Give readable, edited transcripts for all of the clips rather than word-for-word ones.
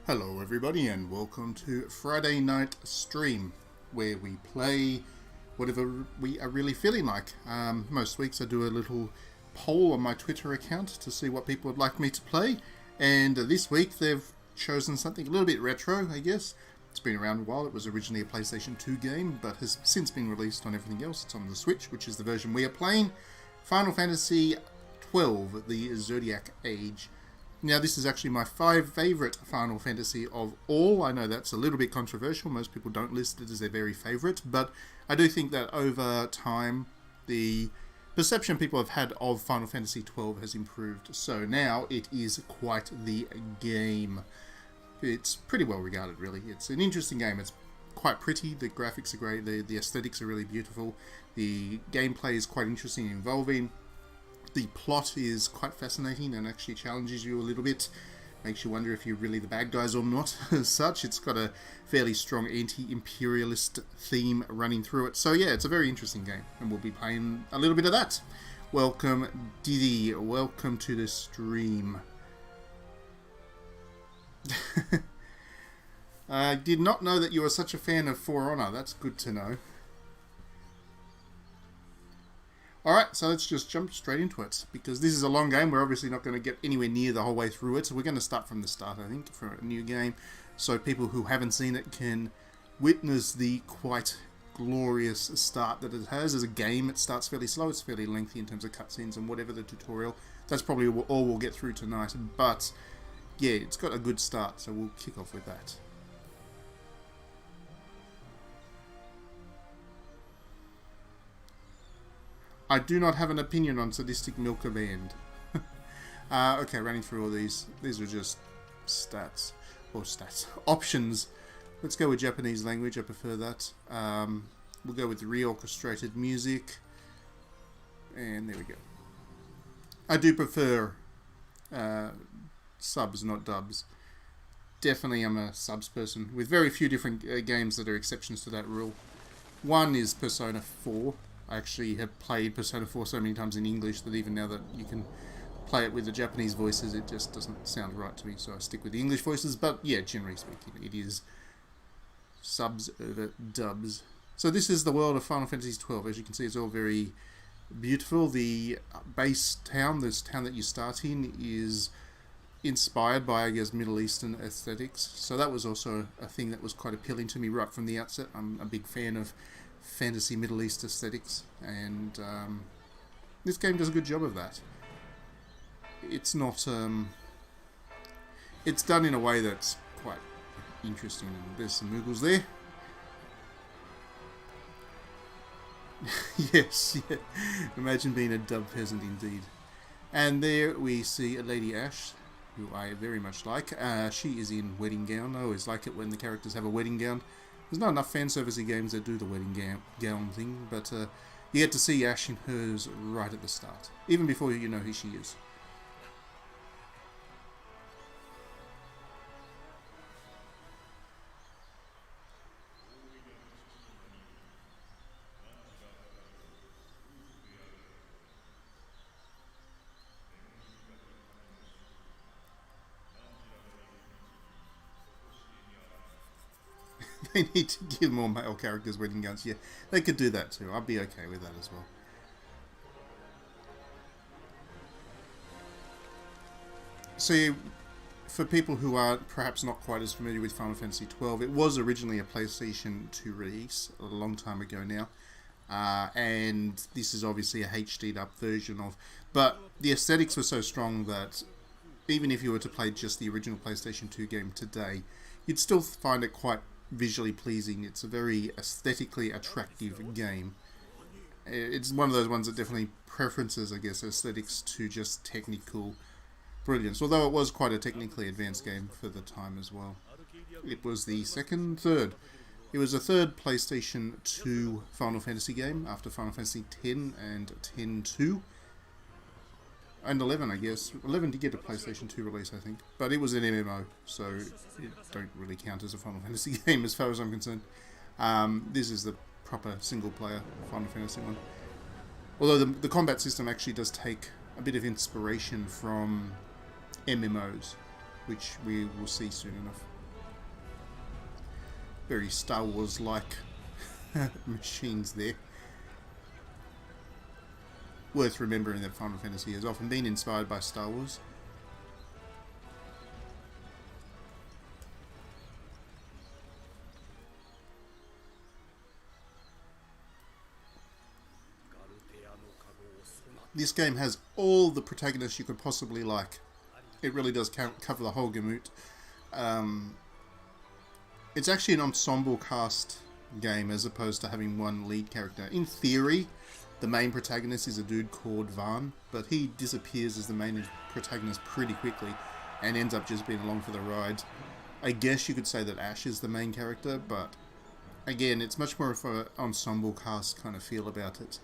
Hello everybody and welcome to Friday Night Stream, where we play whatever we are really feeling like. Most weeks I do a little poll on my Twitter account to see what people would like me to play, and this week they've chosen something a little bit retro, I guess. It's been around a while. It was originally a PlayStation 2 game, but has since been released on everything else. It's on the Switch, which is the version we are playing. Final Fantasy XII, the Zodiac Age. Now, this is actually my favourite Final Fantasy of all. I know that's a little bit controversial. Most people don't list it as their very favourite, but I do think that over time, the perception people have had of Final Fantasy XII has improved. So now it is quite the game. It's pretty well regarded, really. It's an interesting game. It's quite pretty. The graphics are great. The aesthetics are really beautiful. The gameplay is quite interesting and involving. The plot is quite fascinating and actually challenges you a little bit. Makes you wonder if you're really the bad guys or not. As such, it's got a fairly strong anti-imperialist theme running through it. So yeah, it's a very interesting game, and we'll be playing a little bit of that. Welcome, Diddy. Welcome to the stream. I did not know that you were such a fan of For Honor. That's good to know. Alright, so let's just jump straight into it, because this is a long game. We're obviously not going to get anywhere near the whole way through it, so we're going to start from the start, I think, for a new game, so people who haven't seen it can witness the quite glorious start that it has. As a game, it starts fairly slow. It's fairly lengthy in terms of cutscenes and whatever the tutorial. That's probably all we'll get through tonight, but yeah, it's got a good start, so we'll kick off with that. I do not have an opinion on Sadistic Milker Band. Okay, running through all these. These are just stats. Or stats. Options. Let's go with Japanese language. I prefer that. We'll go with reorchestrated music. And there we go. I do prefer subs, not dubs. Definitely I'm a subs person, with very few different games that are exceptions to that rule. One is Persona 4. I actually have played Persona 4 so many times in English that even now that you can play it with the Japanese voices, it just doesn't sound right to me, so I stick with the English voices. But yeah, generally speaking, it is subs over dubs. So this is the world of Final Fantasy XII. As you can see, it's all very beautiful. The base town, this town that you start in, is inspired by, I guess, Middle Eastern aesthetics. So that was also a thing that was quite appealing to me right from the outset. I'm a big fan of fantasy Middle East aesthetics, and this game does a good job of that. It's not it's done in a way that's quite interesting. There's some Moogles there. Yes, yeah. Imagine being a dub peasant indeed. And there we see Lady Ashe, who I very much like. She is in wedding gown. I always like it when the characters have a wedding gown. There's not enough fan servicey games that do the wedding gown thing, but you get to see Ashe in hers right at the start, even before you know who she is. They need to give more male characters wedding gowns. Yeah, they could do that too. I'd be okay with that as well. So, for people who are perhaps not quite as familiar with Final Fantasy XII, it was originally a PlayStation 2 release a long time ago now. And this is obviously a HD'd up version of... But the aesthetics were so strong that even if you were to play just the original PlayStation 2 game today, you'd still find it quite visually pleasing. It's a very aesthetically attractive game. It's one of those ones that definitely preferences, I guess, aesthetics to just technical brilliance. Although it was quite a technically advanced game for the time as well. It was the third. It was the third PlayStation 2 Final Fantasy game after Final Fantasy X and X-2. And 11, I guess. 11 did get a PlayStation 2 release, I think. But it was an MMO, so it don't really count as a Final Fantasy game as far as I'm concerned. This is the proper single-player Final Fantasy one. Although the combat system actually does take a bit of inspiration from MMOs, which we will see soon enough. very Star Wars-like machines there. Worth remembering that Final Fantasy has often been inspired by Star Wars. This game has all the protagonists you could possibly like. It really does cover the whole gamut. It's actually an ensemble cast game as opposed to having one lead character. In theory, the main protagonist is a dude called Vaan, but he disappears as the main protagonist pretty quickly and ends up just being along for the ride. I guess you could say that Ash is the main character, but again, it's much more of an ensemble cast kind of feel about it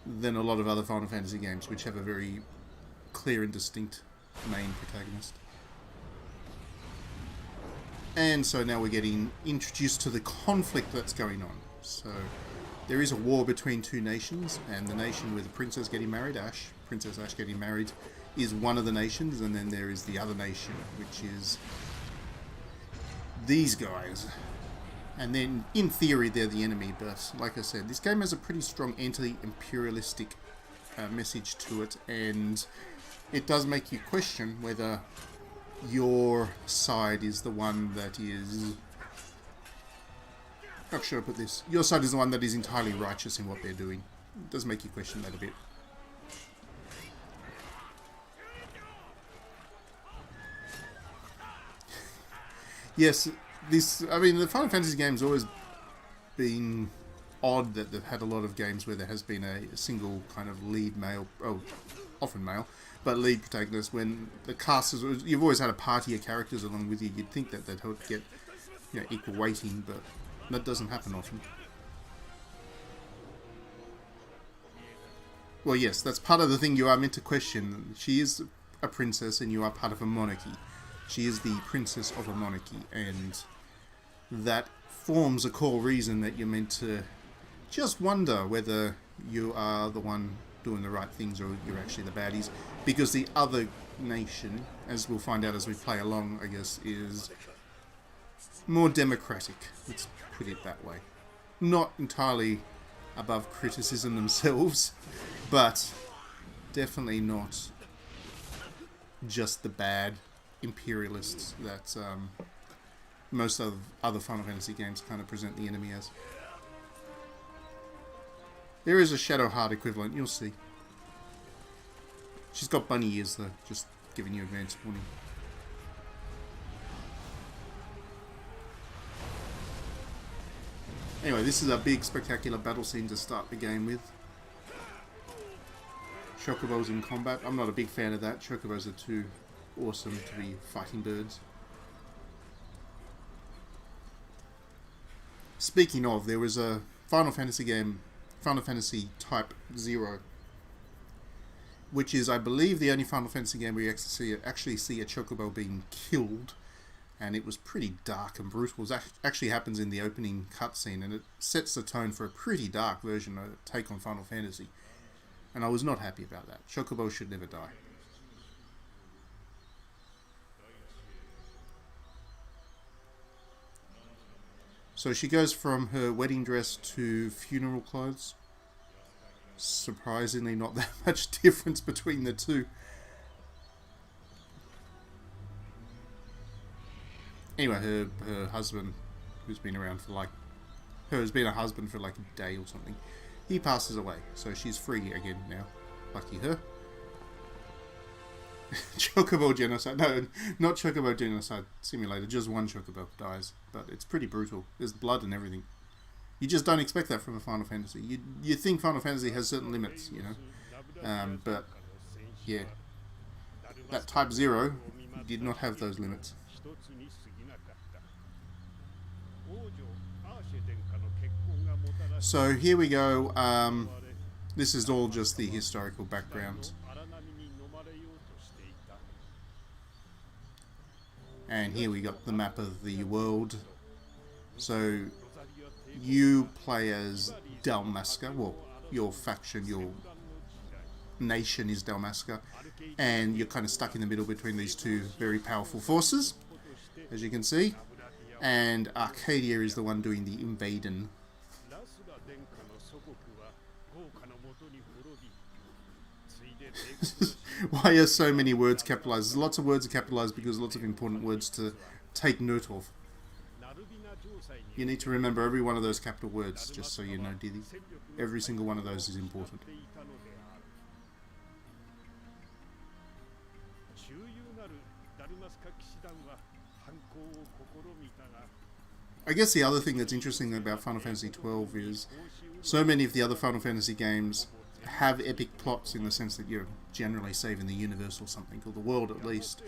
than a lot of other Final Fantasy games, which have a very clear and distinct main protagonist. And so now we're getting introduced to the conflict that's going on. So there is a war between two nations, and the nation with the princess getting married, Princess Ash getting married, is one of the nations, and then there is the other nation, which is these guys. And then, in theory, they're the enemy, but like I said, this game has a pretty strong anti-imperialistic message to it, and it does make you question whether your side is the one that is... How should I put this? Your side is the one that is entirely righteous in what they're doing. It does make you question that a bit. Yes, the Final Fantasy game's always been odd that they've had a lot of games where there has been a single kind of lead male, often male, but lead protagonist. When the cast is, you've always had a party of characters along with you. You'd think that they'd get, equal weighting, but that doesn't happen often. Well, yes, that's part of the thing you are meant to question. She is a princess, and you are part of a monarchy. She is the princess of a monarchy, and that forms a core reason that you're meant to just wonder whether you are the one doing the right things or you're actually the baddies. Because the other nation, as we'll find out as we play along, I guess, is more democratic. Let's put it that way. Not entirely above criticism themselves, but definitely not just the bad imperialists that most of other Final Fantasy games kind of present the enemy as. There is a Shadowheart equivalent, you'll see. She's got bunny ears though, just giving you advance warning. Anyway, this is a big spectacular battle scene to start the game with. Chocobos in combat. I'm not a big fan of that. Chocobos are too awesome to be fighting birds. Speaking of, there was a Final Fantasy game, Final Fantasy Type 0, which is, I believe, the only Final Fantasy game where you actually see a Chocobo being killed, and it was pretty dark and brutal. It actually happens in the opening cutscene, and it sets the tone for a pretty dark version of take on Final Fantasy, and I was not happy about that. Chocobo should never die. So she goes from her wedding dress to funeral clothes. Surprisingly, not that much difference between the two. Anyway, her husband, who's been around for has been a husband for like a day or something, he passes away. So she's free again now. Lucky her. Chocobo Genocide. No, not Chocobo Genocide Simulator. Just one Chocobo dies. But it's pretty brutal. There's blood and everything. You just don't expect that from a Final Fantasy. You think Final Fantasy has certain limits, but, yeah. That Type 0 did not have those limits. So here we go. This is all just the historical background. And here we got the map of the world. So you play as Dalmasca. Well, your faction, your nation is Dalmasca. And you're kind of stuck in the middle between these two very powerful forces, as you can see. and Arcadia is the one doing the invading. Why are so many words capitalized? Lots of words are capitalized because lots of important words to take note of. You need to remember every one of those capital words, just so you know, Diddy. Every single one of those is important. I guess the other thing that's interesting about Final Fantasy XII is so many of the other Final Fantasy games have epic plots in the sense that you're generally saving the universe or something, or the world at least,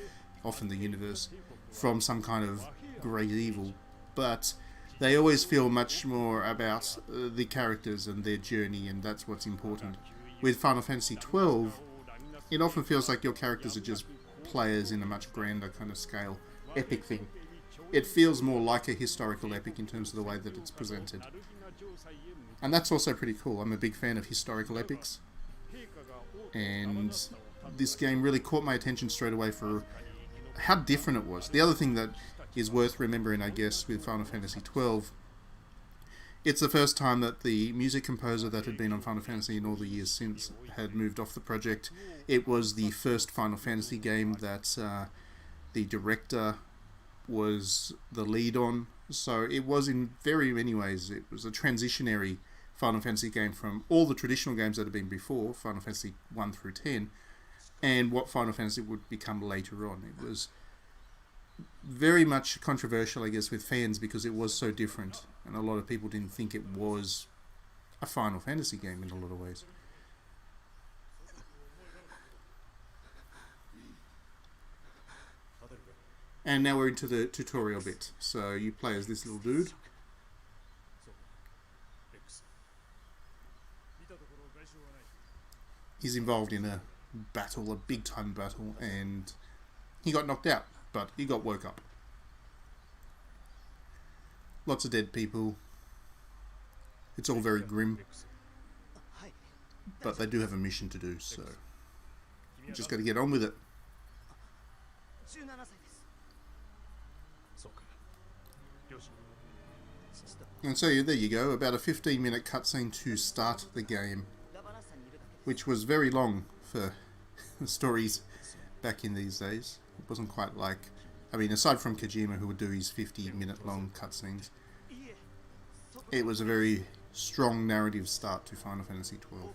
often the universe, from some kind of great evil. But they always feel much more about the characters and their journey, and that's what's important. With Final Fantasy XII, it often feels like your characters are just players in a much grander kind of scale, epic thing. It feels more like a historical epic in terms of the way that it's presented. And that's also pretty cool. I'm a big fan of historical epics. And this game really caught my attention straight away for how different it was. The other thing that is worth remembering, I guess, with Final Fantasy XII, it's the first time that the music composer that had been on Final Fantasy in all the years since had moved off the project. It was the first Final Fantasy game that the director was the lead on, so it was in very many ways, it was a transitionary Final Fantasy game from all the traditional games that had been before, Final Fantasy 1 through 10, and what Final Fantasy would become later on. It was very much controversial, I guess, with fans because it was so different, and a lot of people didn't think it was a Final Fantasy game in a lot of ways. And now we're into the tutorial bit. So you play as this little dude. He's involved in a battle, a big time battle, and he got knocked out, but he got woke up. Lots of dead people. It's all very grim. But they do have a mission to do, so you just got to get on with it. And so there you go, about a 15-minute cutscene to start the game, which was very long for stories back in these days. It wasn't quite like, I mean, aside from Kojima, who would do his 50-minute long cutscenes, it was a very strong narrative start to Final Fantasy XII.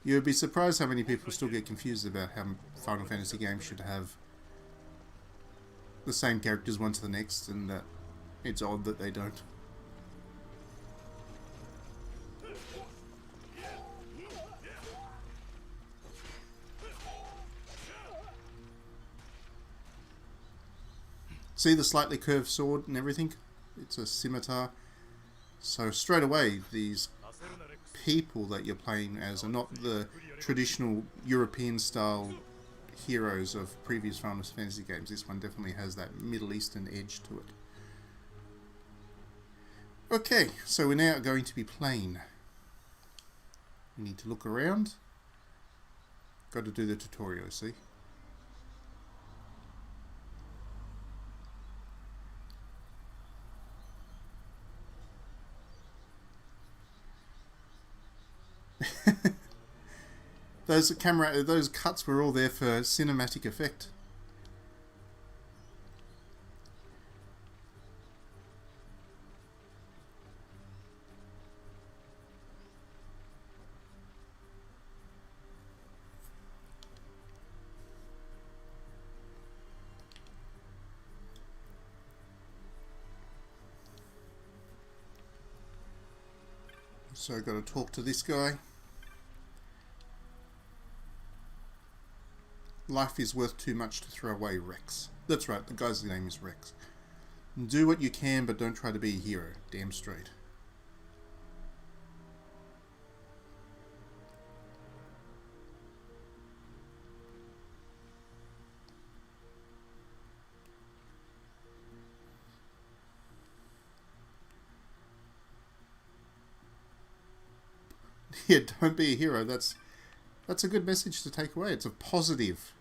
You would be surprised how many people still get confused about how Final Fantasy games should have the same characters one to the next, and that it's odd that they don't. See the slightly curved sword and everything? It's a scimitar. So straight away, these people that you're playing as are not the traditional European style heroes of previous Final Fantasy games. This one definitely has that Middle Eastern edge to it. Okay, so we're now going to be playing. We need to look around. Got to do the tutorial, see? Those cuts were all there for cinematic effect. So I've got to talk to this guy. Life is worth too much to throw away, Rex. That's right, the guy's name is Rex. Do what you can, but don't try to be a hero. Damn straight. yeah, don't be a hero. That's a good message to take away. It's a positive,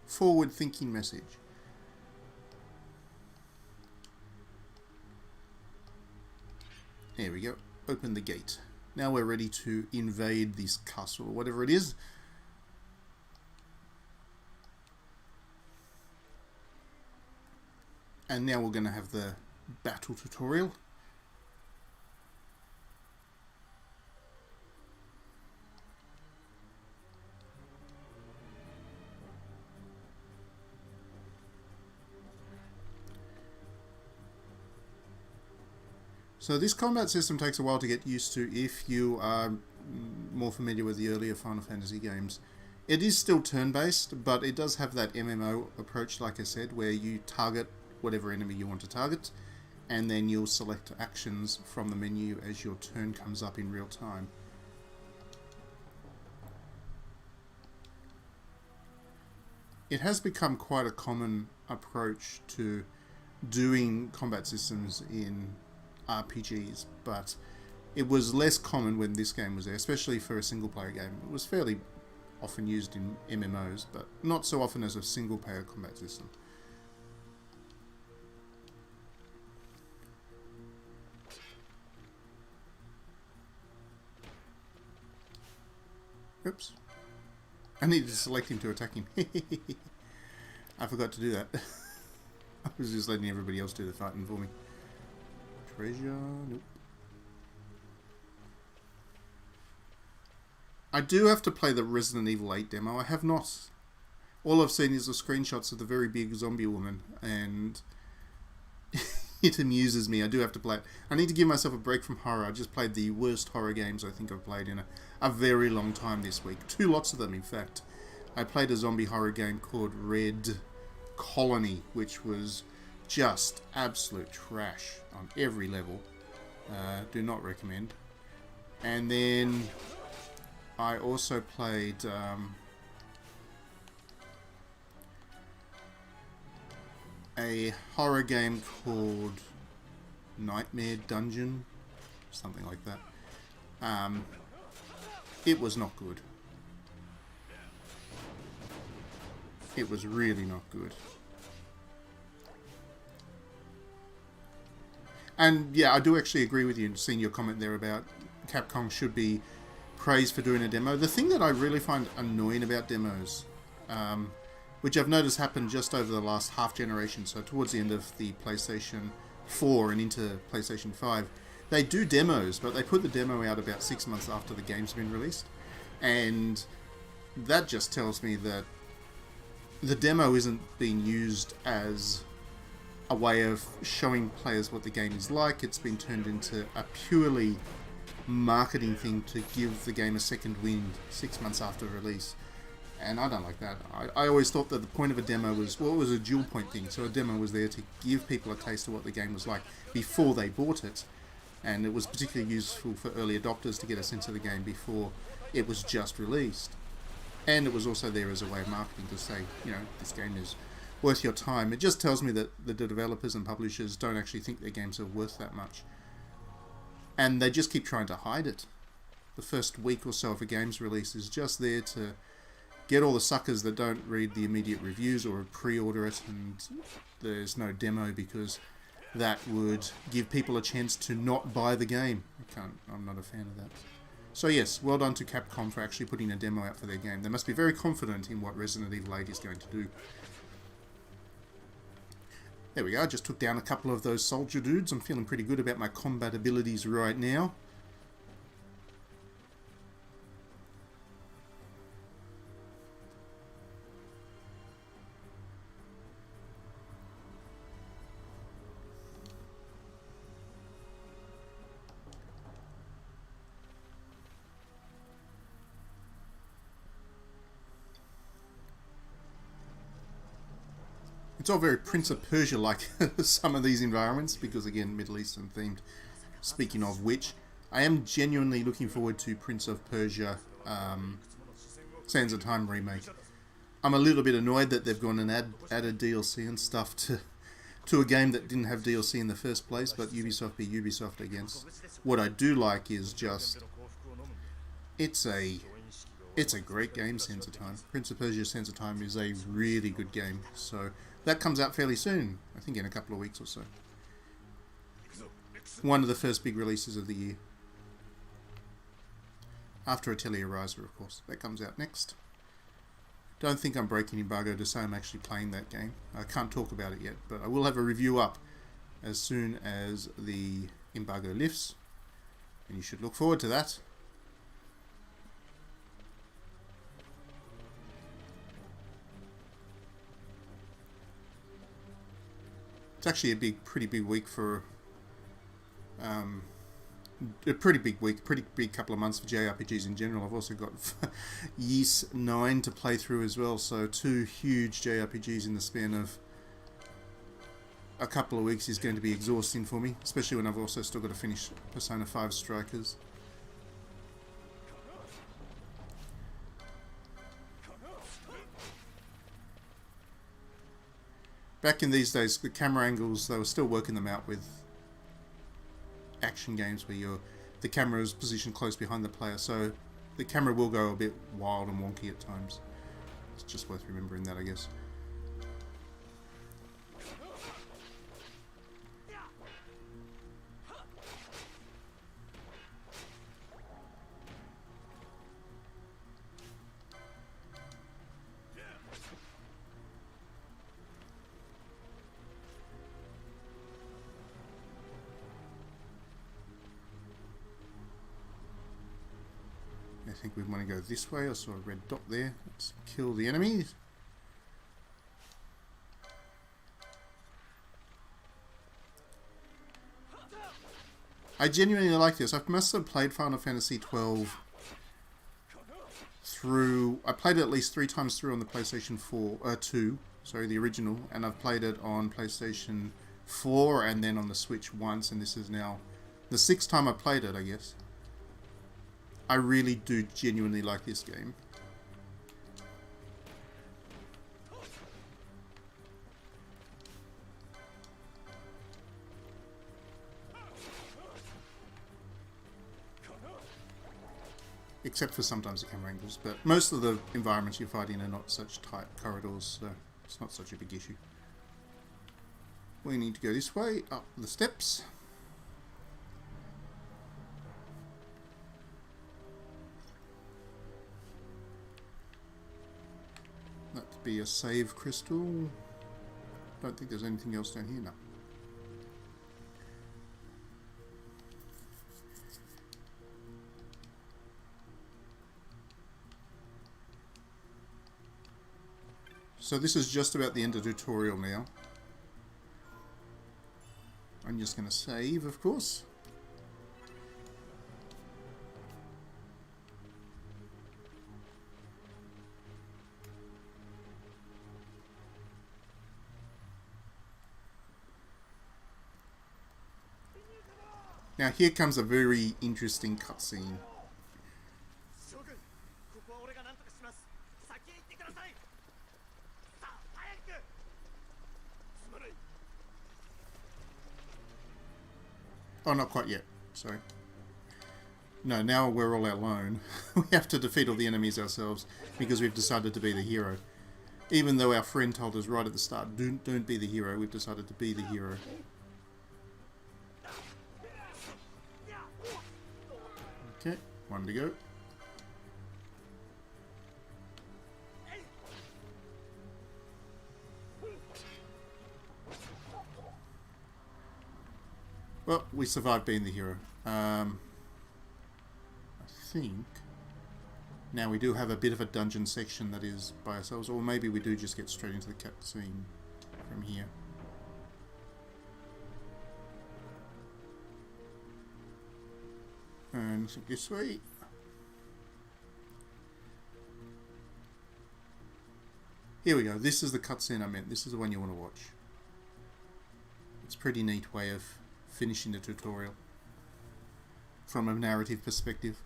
forward-thinking message. There we go. Open the gate. Now we're ready to invade this castle, or whatever it is. And now we're going to have the battle tutorial. So this combat system takes a while to get used to if you are more familiar with the earlier Final Fantasy games. It is still turn-based, but it does have that MMO approach, like I said, where you target whatever enemy you want to target, and then you'll select actions from the menu as your turn comes up in real time. It has become quite a common approach to doing combat systems in RPGs, but it was less common when this game was there, especially for a single-player game. It was fairly often used in MMOs, but not so often as a single-player combat system. Oops. I needed to select him to attack him. I forgot to do that. I was just letting everybody else do the fighting for me. Treasure? Nope. I do have to play the Resident Evil 8 demo. I have not. All I've seen is the screenshots of the very big zombie woman, and it amuses me. I do have to play it. I need to give myself a break from horror. I just played the worst horror games I think I've played in a very long time this week. 2 lots of them, in fact. I played a zombie horror game called Red Colony, which was just absolute trash on every level. Do not recommend. And then I also played a horror game called Nightmare Dungeon, something like that. It was not good. It was really not good. And yeah, I do actually agree with you, seeing your comment there about Capcom should be praised for doing a demo. The thing that I really find annoying about demos, which I've noticed happened just over the last half generation, so towards the end of the PlayStation 4 and into PlayStation 5, they do demos, but they put the demo out about 6 months after the game's been released. And that just tells me that the demo isn't being used as a way of showing players what the game is like. It's been turned into a purely marketing thing to give the game a second wind 6 months after release. And I don't like that. I always thought that the point of a demo was, well, it was a dual point thing. So a demo was there to give people a taste of what the game was like before they bought it. And it was particularly useful for early adopters to get a sense of the game before it was just released. And it was also there as a way of marketing to say, you know, this game is worth your time. It just tells me that the developers and publishers don't actually think their games are worth that much. And they just keep trying to hide it. The first week or so of a game's release is just there to get all the suckers that don't read the immediate reviews or pre-order it, and there's no demo because that would give people a chance to not buy the game. I'm not a fan of that. So yes, well done to Capcom for actually putting a demo out for their game. They must be very confident in what Resident Evil 8 is going to do. There we go, I just took down a couple of those soldier dudes. I'm feeling pretty good about my combat abilities right now. It's all very Prince of Persia-like, some of these environments, because again, Middle Eastern themed. Speaking of which, I am genuinely looking forward to Prince of Persia Sands of Time remake. I'm a little bit annoyed that they've gone and added DLC and stuff to a game that didn't have DLC in the first place, but Ubisoft be Ubisoft, I guess. What I do like is just It's a great game, Sands of Time. Prince of Persia: Sands of Time is a really good game. So that comes out fairly soon. I think in a couple of weeks or so. One of the first big releases of the year. After Atelier Ryza, of course. That comes out next. Don't think I'm breaking embargo to say I'm actually playing that game. I can't talk about it yet, but I will have a review up as soon as the embargo lifts. And you should look forward to that. It's actually a pretty big week for... a pretty big couple of months for JRPGs in general. I've also got Ys 9 to play through as well, so 2 huge JRPGs in the span of a couple of weeks is going to be exhausting for me, especially when I've also still got to finish Persona 5 Strikers. Back in these days, the camera angles, they were still working them out with action games where the camera is positioned close behind the player, so the camera will go a bit wild and wonky at times. It's just worth remembering that, I guess. I think we want to go this way. I saw a red dot there. Let's kill the enemies. I genuinely like this. I must have played Final Fantasy XII through... I played it at least 3 times through on the PlayStation 2, sorry, the original, and I've played it on PlayStation 4 and then on the Switch once, and this is now the 6th time I played it, I guess. I really do genuinely like this game. Except for sometimes the camera angles, but most of the environments you're fighting are not such tight corridors, so it's not such a big issue. We need to go this way, up the steps. That'd be a save crystal. Don't think there's anything else down here now. So this is just about the end of the tutorial now. I'm just going to save, of course. Now here comes a very interesting cutscene. Oh, not quite yet. Sorry. No, now we're all alone. We have to defeat all the enemies ourselves because we've decided to be the hero. Even though our friend told us right at the start, don't be the hero, we've decided to be the hero. Okay, one to go. Well, we survived being the hero. I think now we do have a bit of a dungeon section that is by ourselves, or maybe we do just get straight into the cutscene from here. And this way. Here we go. This is the cutscene I meant. This is the one you want to watch. It's a pretty neat way of finishing the tutorial from a narrative perspective.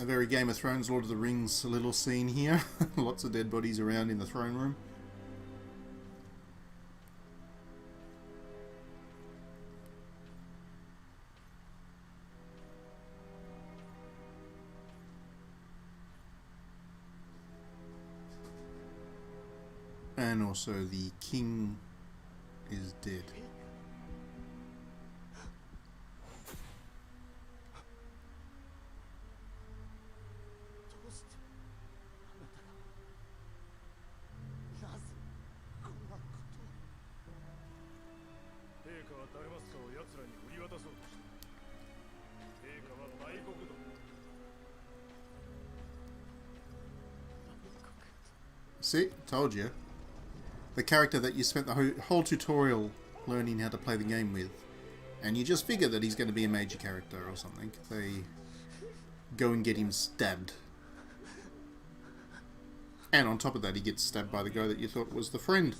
very Game of Thrones, Lord of the Rings little scene here. Lots of dead bodies around in the throne room. And also the king is dead. See, told you. The character that you spent the whole tutorial learning how to play the game with, and you just figure that he's going to be a major character or something. They go and get him stabbed. And on top of that, he gets stabbed by the guy that you thought was the friend.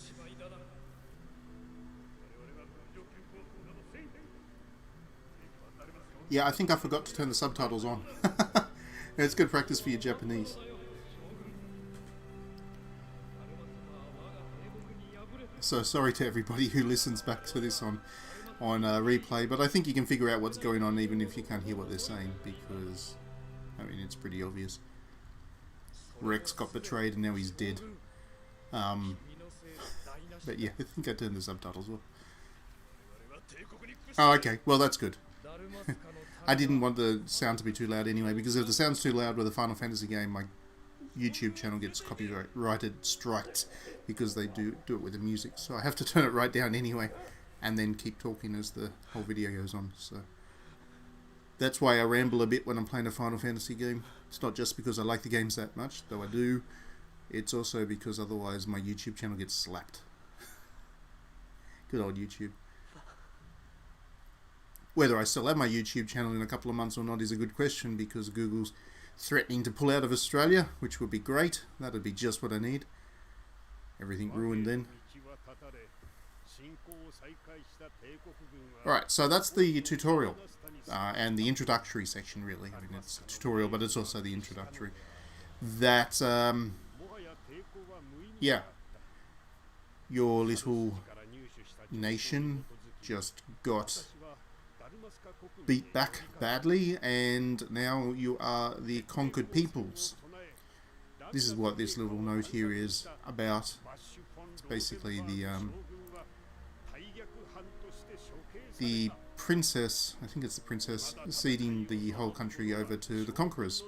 Yeah, I think I forgot to turn the subtitles on. It's good practice for your Japanese. So sorry to everybody who listens back to this on replay, but I think you can figure out what's going on even if you can't hear what they're saying, because, I mean, it's pretty obvious. Rex got betrayed and now he's dead. But yeah, I think I turned the subtitles off. Oh, okay. Well, that's good. I didn't want the sound to be too loud anyway, because if the sound's too loud with a Final Fantasy game, my YouTube channel gets copyrighted, striked, because they do it with the music. So I have to turn it right down anyway, and then keep talking as the whole video goes on. So that's why I ramble a bit when I'm playing a Final Fantasy game. It's not just because I like the games that much, though I do. It's also because otherwise my YouTube channel gets slapped. Good old YouTube. Whether I still have my YouTube channel in a couple of months or not is a good question, because Google's threatening to pull out of Australia, which would be great. That would be just what I need. Everything ruined then. Alright, so that's the tutorial. And the introductory section, really. I mean, it's a tutorial, but it's also the introductory. That, yeah. Your little nation just got beat back badly, and now you are the conquered peoples. This is what this little note here is about. It's basically the princess, I think it's the princess, ceding the whole country over to the conquerors.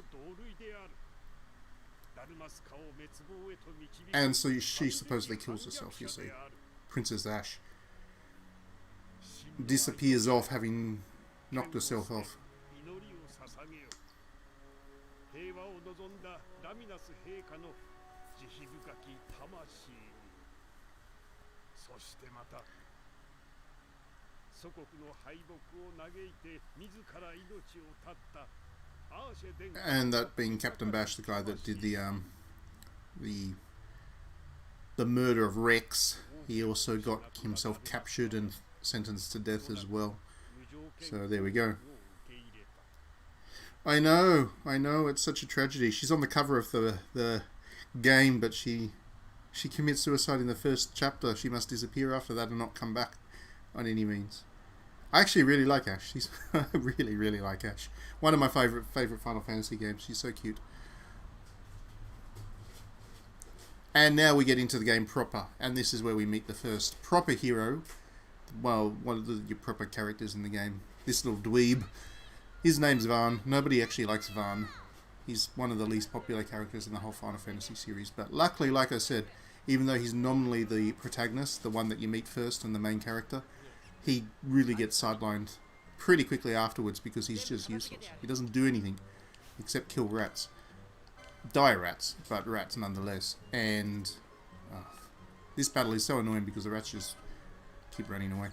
And so she supposedly kills herself, you see. Princess Ash disappears off, having knocked herself off. And that being Captain Bash, the guy that did the murder of Rex, he also got himself captured and sentenced to death as well. So there we go. I know, it's such a tragedy. She's on the cover of the game, but she commits suicide in the first chapter. She must disappear after that and not come back on any means. I actually really like Ash. I really, really like Ash. One of my favorite Final Fantasy games. She's so cute. And now we get into the game proper, and this is where we meet the first proper hero. Well, one of your proper characters in the game. This little dweeb. His name's Vaan. Nobody actually likes Vaan. He's one of the least popular characters in the whole Final Fantasy series. But luckily, like I said, even though he's nominally the protagonist, the one that you meet first and the main character, he really gets sidelined pretty quickly afterwards because he's just useless. He doesn't do anything except kill rats. Die rats, but rats nonetheless. And this battle is so annoying because the rats just keep running away.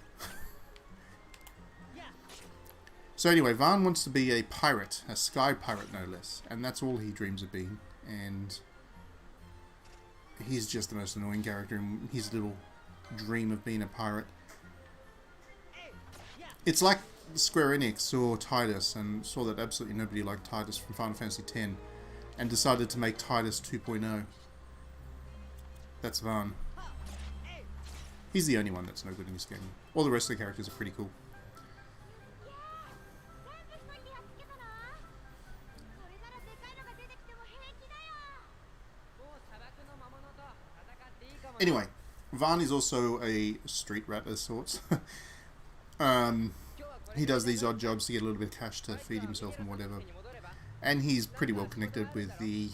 So anyway, Vaan wants to be a pirate, a sky pirate no less, and that's all he dreams of being. And he's just the most annoying character in his little dream of being a pirate. It's like Square Enix saw Tidus and saw that absolutely nobody liked Tidus from Final Fantasy X and decided to make Tidus 2.0. That's Vaan. He's the only one that's no good in this game. All the rest of the characters are pretty cool. Anyway, Vaan is also a street rat of sorts. He does these odd jobs to get a little bit of cash to feed himself and whatever. And he's pretty well connected with the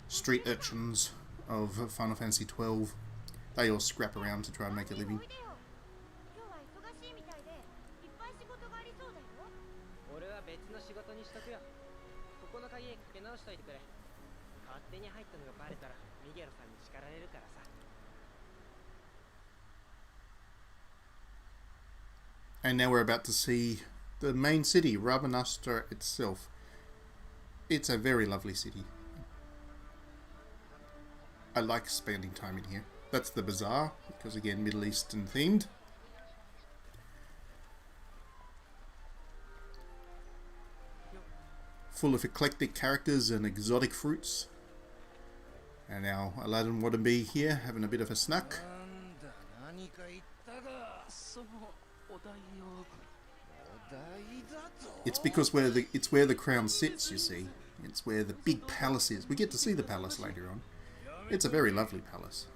street urchins of Final Fantasy XII. They all scrap around to try and make a living. And now we're about to see the main city, Rabanastre itself. It's a very lovely city. I like spending time in here. That's the bazaar, because again, Middle Eastern themed. Full of eclectic characters and exotic fruits. And now Aladdin wannabe here, having a bit of a snack. It's because it's where the crown sits, you see. It's where the big palace is. We get to see the palace later on. It's a very lovely palace.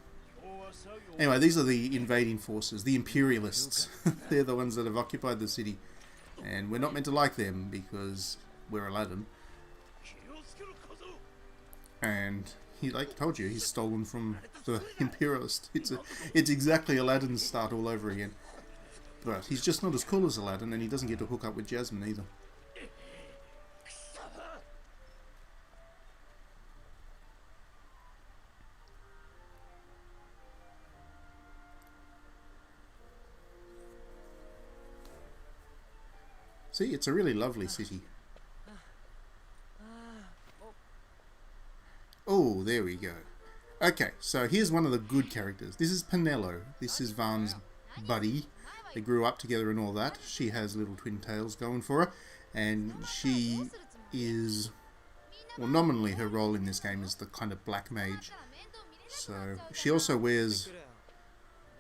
Anyway, these are the invading forces, the imperialists. They're the ones that have occupied the city. And we're not meant to like them because we're Aladdin. And he, like I told you, he's stolen from the imperialist. It's exactly Aladdin's start all over again. But he's just not as cool as Aladdin, and he doesn't get to hook up with Jasmine either. See, it's a really lovely city. Oh, there we go. Okay, so here's one of the good characters. This is Pinello. This is Vaan's buddy. They grew up together and all that. She has little twin tails going for her. And she is... Well, nominally her role in this game is the kind of black mage. So, she also wears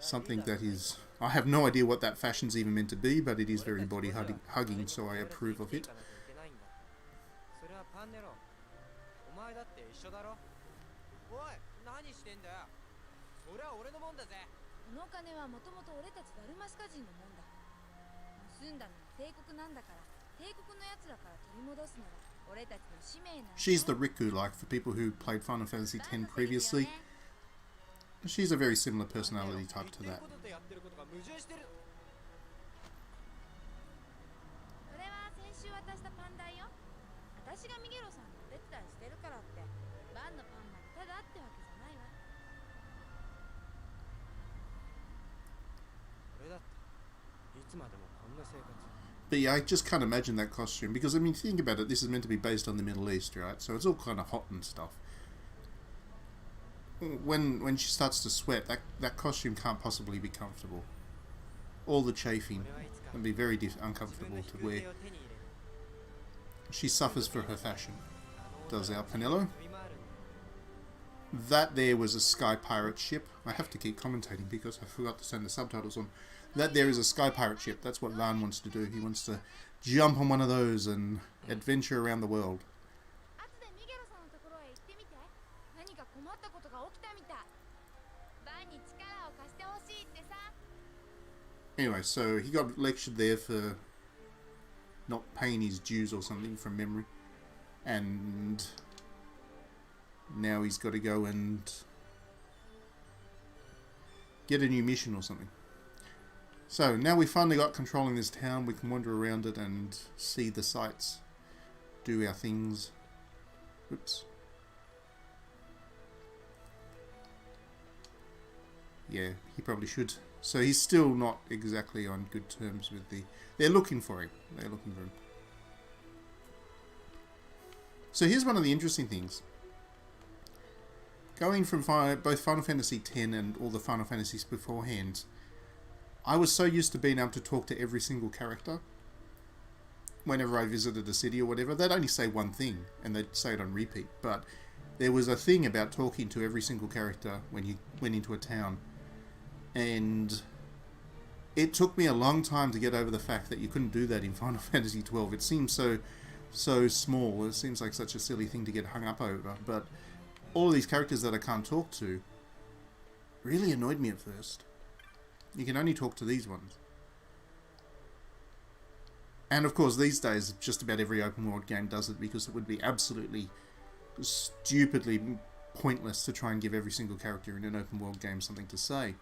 something that is... I have no idea what that fashion's even meant to be, but it is very body hugging, so I approve of it. She's the Riku, like, for people who played Final Fantasy X previously. She's a very similar personality type to that. But yeah, I just can't imagine that costume, because I mean, think about it, this is meant to be based on the Middle East, right? So it's all kind of hot and stuff. When she starts to sweat, that costume can't possibly be comfortable. All the chafing can be very uncomfortable to wear. She suffers for her fashion, does our Pinello. That there was a sky pirate ship. I have to keep commentating because I forgot to turn the subtitles on. That there is a sky pirate ship. That's what Vaan wants to do. He wants to jump on one of those and adventure around the world. Anyway, so he got lectured there for not paying his dues or something from memory. And now he's got to go and get a new mission or something. So now we finally got control in this town. We can wander around it and see the sights, do our things. Oops. Yeah, he probably should. So he's still not exactly on good terms with the... They're looking for him. They're looking for him. So here's one of the interesting things. Going from both Final Fantasy X and all the Final Fantasies beforehand, I was so used to being able to talk to every single character whenever I visited a city or whatever, they'd only say one thing, and they'd say it on repeat. But there was a thing about talking to every single character when you went into a town. And it took me a long time to get over the fact that you couldn't do that in Final Fantasy XII. It seems so small. It seems like such a silly thing to get hung up over. But all of these characters that I can't talk to really annoyed me at first. You can only talk to these ones. And of course, these days, just about every open world game does it, because it would be absolutely stupidly pointless to try and give every single character in an open world game something to say.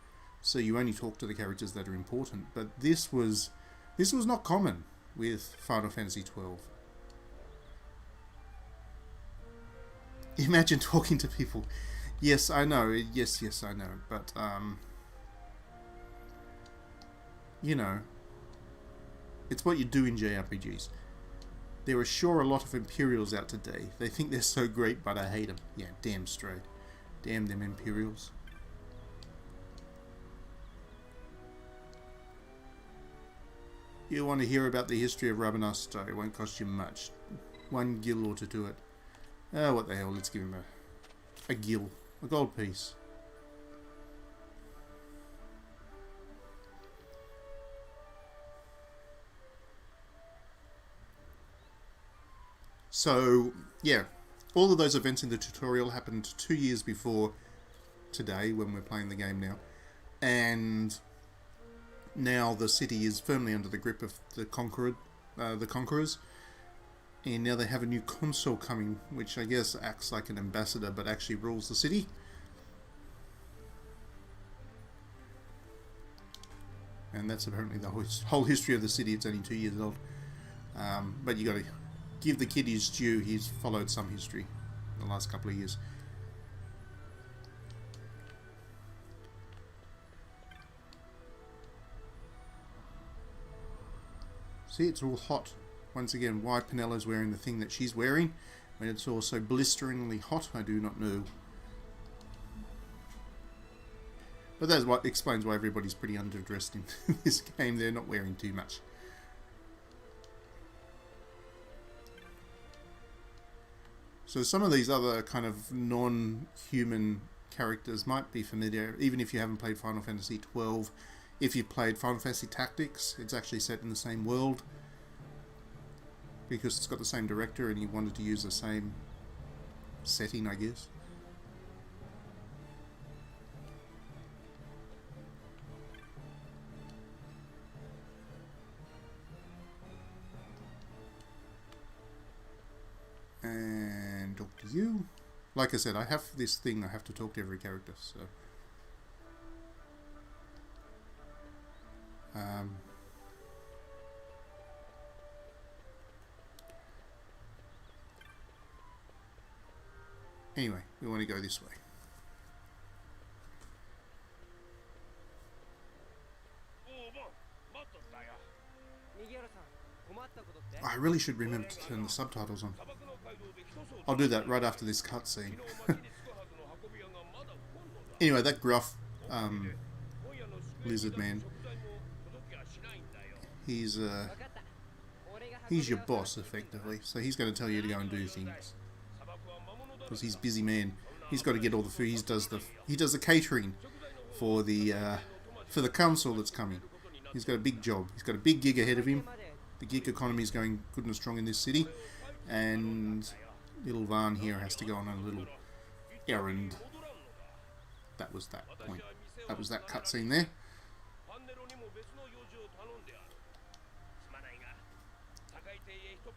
So you only talk to the characters that are important. But this was not common with Final Fantasy XII. Imagine talking to people. Yes, I know. Yes, I know. But, you know, it's what you do in JRPGs. There are sure a lot of Imperials out today. They think they're so great, but I hate them. Yeah, damn straight. Damn them Imperials. You want to hear about the history of Rabanastre? It won't cost you much. 1 gil ought to do it. Oh, what the hell? Let's give him a gil. A gold piece. So, yeah. All of those events in the tutorial happened 2 years before today, when we're playing the game now. And now the city is firmly under the grip of the conquerors. And now they have a new consul coming, which I guess acts like an ambassador, but actually rules the city. And that's apparently the whole history of the city. It's only 2 years old. But you got to give the kid his due. He's followed some history in the last couple of years. See, it's all hot. Once again, why Pinello's wearing the thing that she's wearing when it's all so blisteringly hot, I do not know. But that's what explains why everybody's pretty underdressed in this game. They're not wearing too much. So some of these other kind of non-human characters might be familiar, even if you haven't played Final Fantasy XII. If you've played Final Fantasy Tactics, it's actually set in the same world, because it's got the same director and he wanted to use the same setting, I guess. And talk to you. Like I said, I have this thing, I have to talk to every character, so... Anyway, we want to go this way. I really should remember to turn the subtitles on. I'll do that right after this cutscene. Anyway, that gruff lizard man, he's your boss, effectively. So he's going to tell you to go and do things. Because he's a busy man. He's got to get all the food. He does the catering for the council that's coming. He's got a big job. He's got a big gig ahead of him. The gig economy is going good and strong in this city, and little Van here has to go on a little errand. That was that point. That was that cutscene there.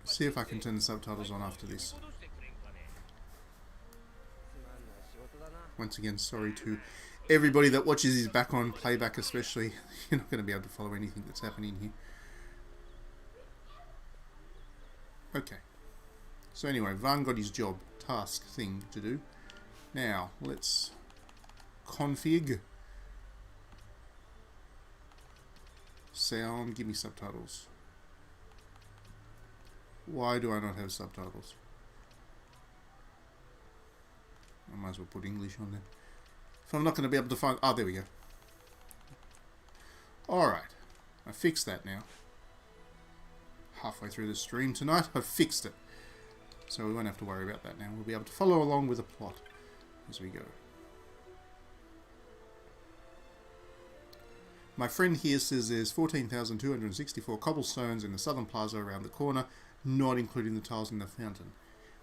See if I can turn the subtitles on after this. Once again, sorry to everybody that watches his back on playback, especially. You're not going to be able to follow anything that's happening here. Okay. So anyway, Van got his job, task thing to do. Now, let's config. Sound, give me subtitles. Why do I not have subtitles? I might as well put English on there. If I'm not going to be able to find... Oh, there we go. Alright. I fixed that now. halfway through the stream tonight. I've fixed it. So we won't have to worry about that now. We'll be able to follow along with the plot as we go. My friend here says there's 14,264 cobblestones in the southern plaza around the corner, not including the tiles in the fountain.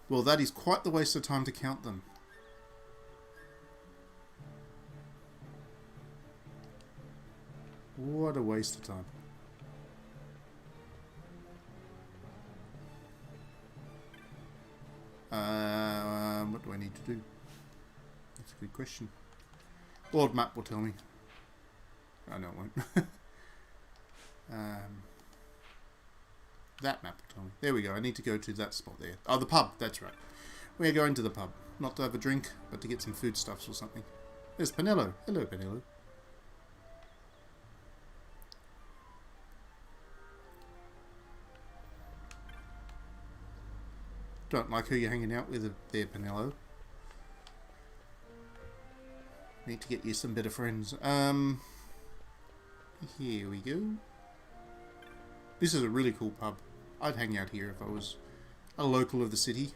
Well, that is quite the waste of time to count them. What a waste of time. What do I need to do? That's a good question. World map will tell me. Oh, no, it won't. That map will tell me. There we go. I need to go to that spot there. Oh, the pub. That's right. We're going to the pub. Not to have a drink, but to get some foodstuffs or something. There's Pinello. Hello, Pinello. Don't like who you're hanging out with there, Pinello. Need to get you some better friends. Here we go. This is a really cool pub. I'd hang out here if I was a local of the city.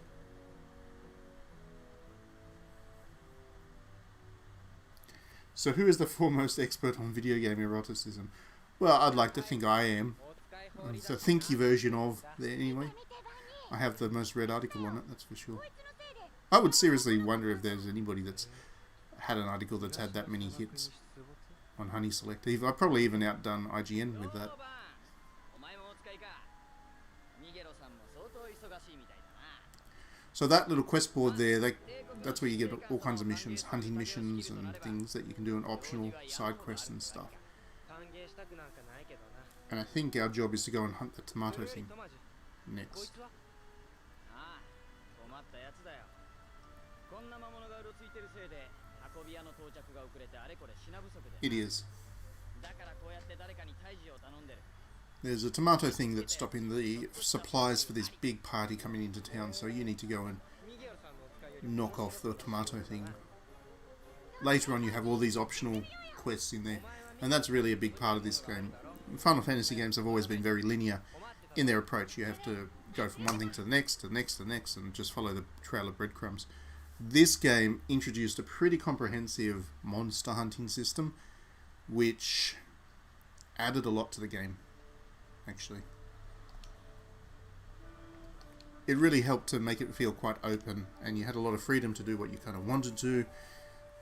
So who is the foremost expert on video game eroticism? Well, I'd like to think I am. It's a thinky version of there anyway. I have the most read article on it, that's for sure. I would seriously wonder if there's anybody that's had an article that's had that many hits on Honey Select. I've probably even outdone IGN with that. So that little quest board there, that's where you get all kinds of missions, hunting missions and things that you can do, an optional side quests and stuff. And I think our job is to go and hunt the tomato thing next. It is. There's a tomato thing that's stopping the supplies for this big party coming into town, so you need to go and knock off the tomato thing. Later on you have all these optional quests in there, and that's really a big part of this game. Final Fantasy games have always been very linear in their approach. You have to go from one thing to the next, to the next, to the next, and just follow the trail of breadcrumbs. This game introduced a pretty comprehensive monster hunting system, which added a lot to the game, actually. It really helped to make it feel quite open, and you had a lot of freedom to do what you kind of wanted to,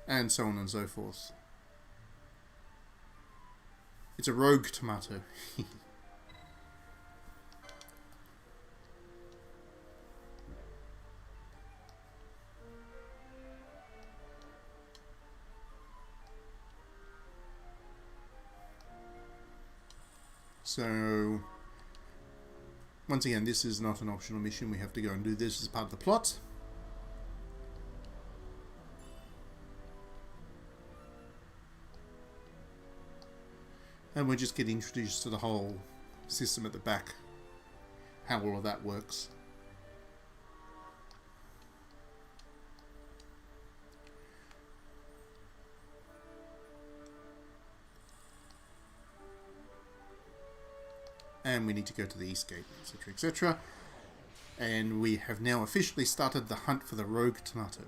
and so on and so forth. It's a rogue tomato. So, once again, this is not an optional mission. We have to go and do this as part of the plot. And we just get introduced to the whole system at the back, how all of that works. And we need to go to the East Gate, etc., etc. And we have now officially started the hunt for the rogue tomato.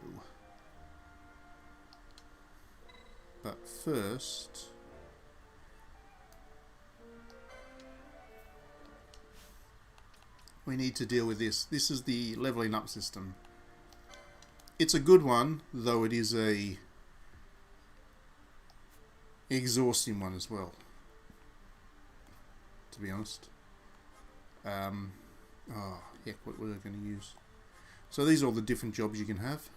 But first, we need to deal with this. This is the leveling up system. It's a good one, though it is a exhausting one as well, to be honest. Oh, heck, what were they going to use? So these are all the different jobs you can have.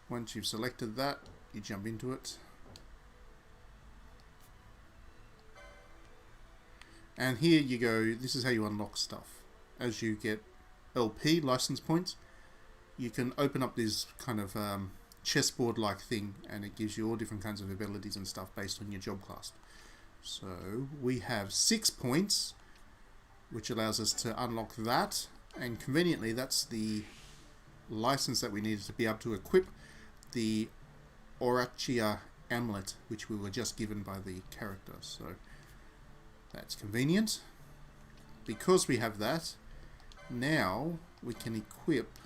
Once you've selected that, you jump into it. And here you go, this is how you unlock stuff. As you get LP, license points, you can open up this kind of chessboard-like thing, and it gives you all different kinds of abilities and stuff based on your job class. So we have 6 points, which allows us to unlock that, And conveniently, that's the license that we needed to be able to equip the Orachia amulet, which we were just given by the character. So that's convenient. Because we have that, now we can equip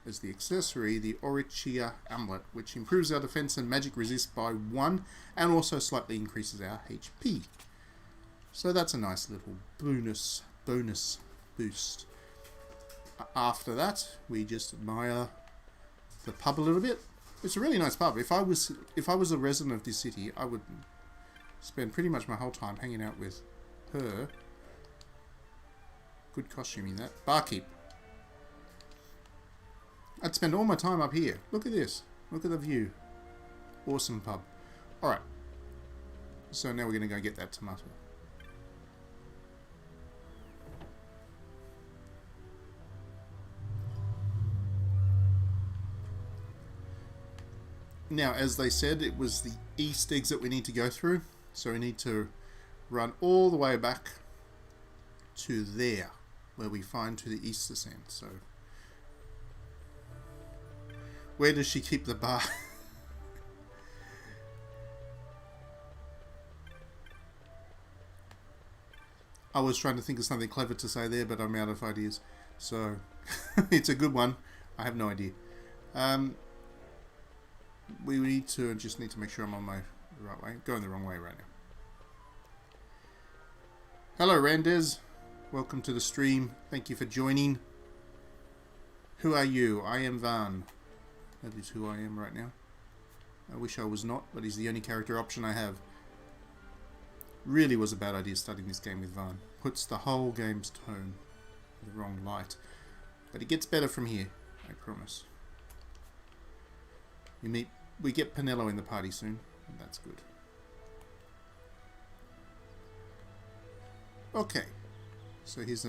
as the accessory the Orachia amulet, which improves our defense and magic resist by 1 and also slightly increases our HP. So that's a nice little bonus boost. After that, we just admire the pub a little bit. It's a really nice pub. If I was a resident of this city, I would spend pretty much my whole time hanging out with her. Good costuming, that. Barkeep. I'd spend all my time up here. Look at this. Look at the view. Awesome pub. Alright. So now we're going to go get that tomato. Now, as they said, it was the east exit we need to go through. So we need to run all the way back to there, where we find to the east descent. So, where does she keep the bar? I was trying to think of something clever to say there, but I'm out of ideas. So, it's a good one. I have no idea. We just need to make sure I'm on my right way. Going the wrong way right now. Hello, Randez. Welcome to the stream. Thank you for joining. Who are you? I am Van. That is who I am right now. I wish I was not, but he's the only character option I have. Really was a bad idea starting this game with Van. Puts the whole game's tone in the wrong light. But it gets better from here, I promise. We get Pinello in the party soon, and that's good. Okay, so here's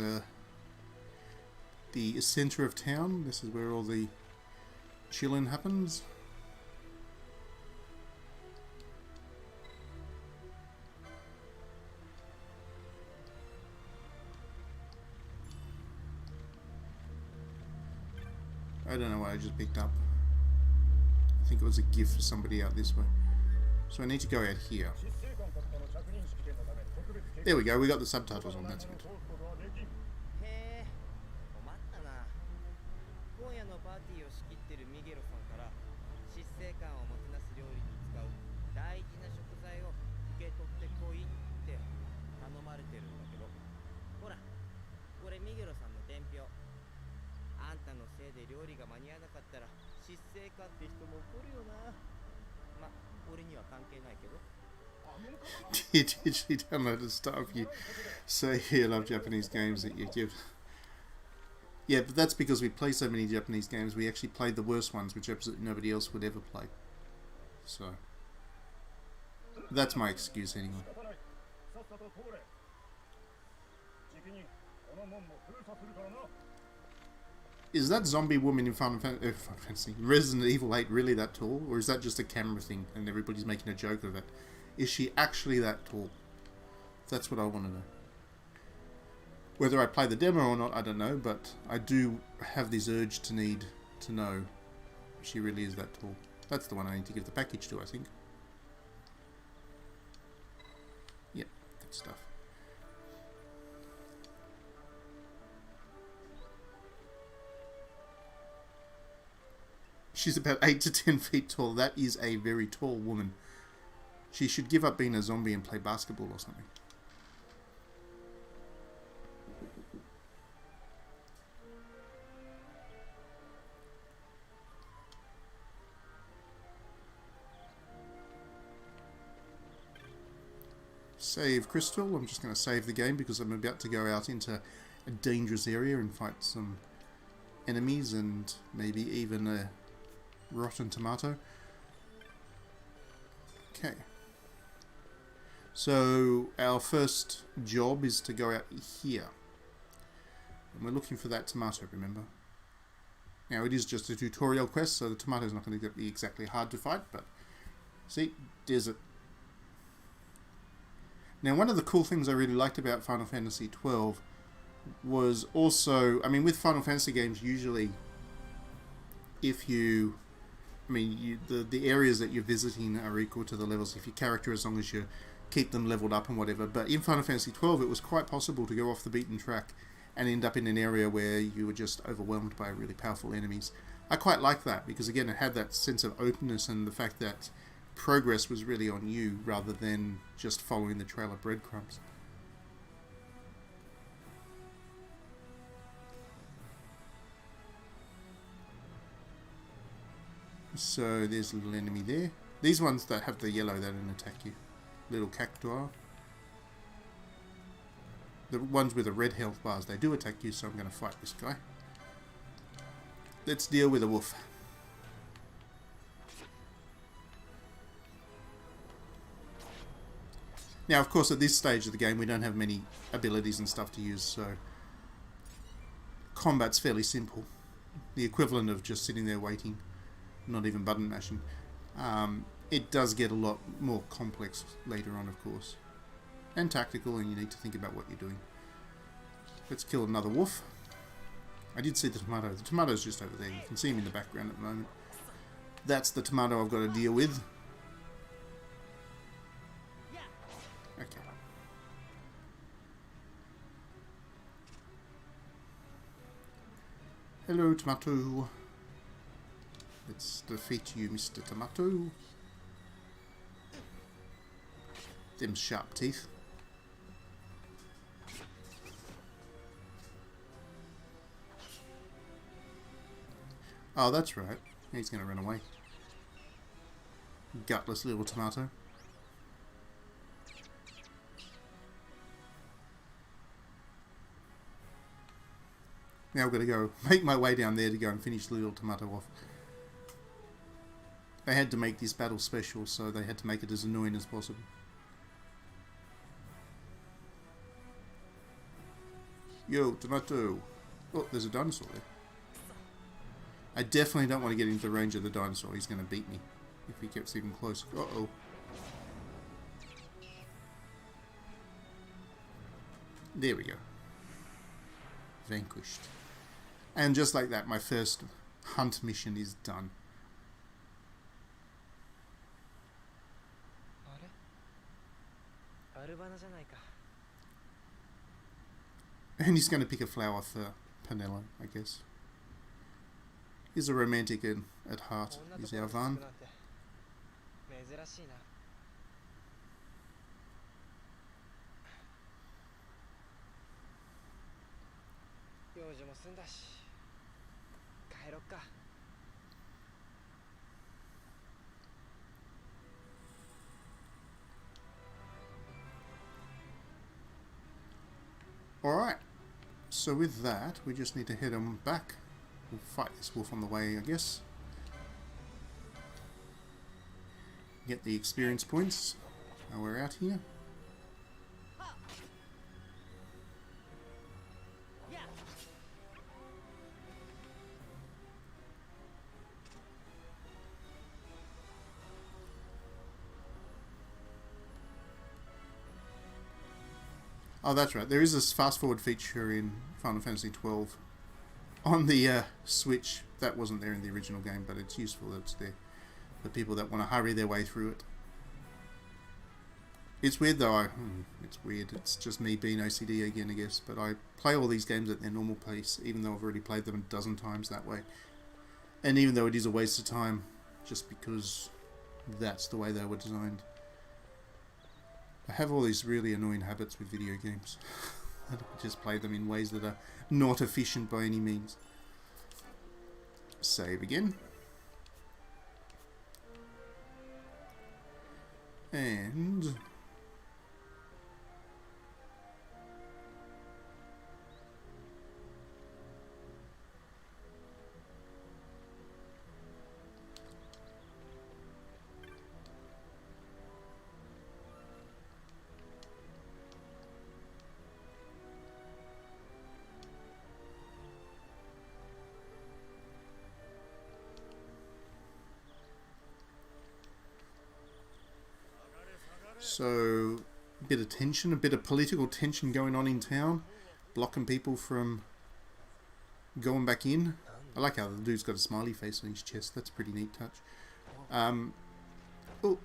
the center of town. This is where all the chilling happens. I don't know what I just picked up. I think it was a gift for somebody out this way. So I need to go out here. There we go, we got the subtitles on, that's good. Did she download the stuff you say you love Japanese games that you give? Yeah, but that's because we play so many Japanese games, we actually played the worst ones, which absolutely nobody else would ever play. So, that's my excuse anyway. Is that zombie woman in Final Fantasy Resident Evil 8 really that tall? Or is that just a camera thing and everybody's making a joke of it? Is she actually that tall? That's what I want to know. Whether I play the demo or not, I don't know, but I do have this urge to need to know if she really is that tall. That's the one I need to give the package to, I think. Yep, good stuff. She's about 8 to 10 feet tall. That is a very tall woman. She should give up being a zombie and play basketball or something. Save Crystal. I'm just going to save the game because I'm about to go out into a dangerous area and fight some enemies and maybe even a rotten tomato. Okay. So our first job is to go out here. And we're looking for that tomato, remember? Now it is just a tutorial quest, so the tomato is not going to be exactly hard to fight, but see, desert. Now one of the cool things I really liked about Final Fantasy XII was also, I mean, with Final Fantasy games, usually if you, I mean, the areas that you're visiting are equal to the levels of your character as long as you keep them leveled up and whatever. But in Final Fantasy XII, it was quite possible to go off the beaten track and end up in an area where you were just overwhelmed by really powerful enemies. I quite like that because, again, it had that sense of openness and the fact that progress was really on you rather than just following the trail of breadcrumbs. So there's a little enemy there. These ones that have the yellow, they don't attack you. Little cactuar. The ones with the red health bars, they do attack you, so I'm going to fight this guy. Let's deal with a wolf. Now, of course, at this stage of the game, we don't have many abilities and stuff to use, so combat's fairly simple. The equivalent of just sitting there waiting, not even button mashing. It does get a lot more complex later on, of course. And tactical, and you need to think about what you're doing. Let's kill another wolf. I did see the tomato. The tomato's just over there. You can see him in the background at the moment. That's the tomato I've got to deal with. Okay. Hello, tomato. Let's defeat you, Mr. Tomato. Them sharp teeth. Oh, that's right. He's going to run away. Gutless little tomato. Now I've got to go make my way down there to go and finish the little tomato off. They had to make this battle special, so they had to make it as annoying as possible. Yo, tomato. Oh, there's a dinosaur there. I definitely don't want to get into the range of the dinosaur. He's going to beat me if he gets even close. Uh-oh. There we go. Vanquished. And just like that, my first hunt mission is done. And he's going to pick a flower for Pinello, I guess. He's a romantic at heart. He's our Van. Alright, so with that, we just need to head on back. We'll fight this wolf on the way, I guess. Get the experience points while we're out here. Oh, that's right. There is this fast forward feature in Final Fantasy XII on the Switch. That wasn't there in the original game, but it's useful that it's there for people that want to hurry their way through it. It's weird though. It's weird. It's just me being OCD again, I guess. But I play all these games at their normal pace, even though I've already played them a dozen times that way. And even though it is a waste of time, just because that's the way they were designed. I have all these really annoying habits with video games. I just play them in ways that are not efficient by any means. Save again. And... so, a bit of tension, a bit of political tension going on in town. blocking people from going back in. I like how the dude's got a smiley face on his chest. That's a pretty neat touch. Oh,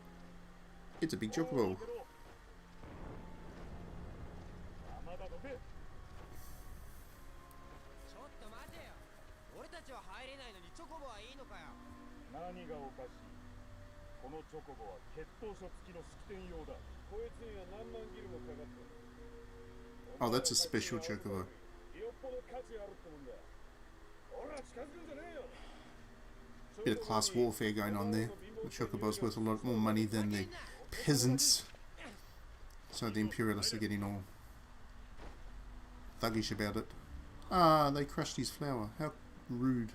it's a big chocobo. Oh, that's a special chocobo. Bit of class warfare going on there. The chocobo's worth a lot more money than the peasants. So the imperialists are getting all thuggish about it. Ah, they crushed his flower. How rude.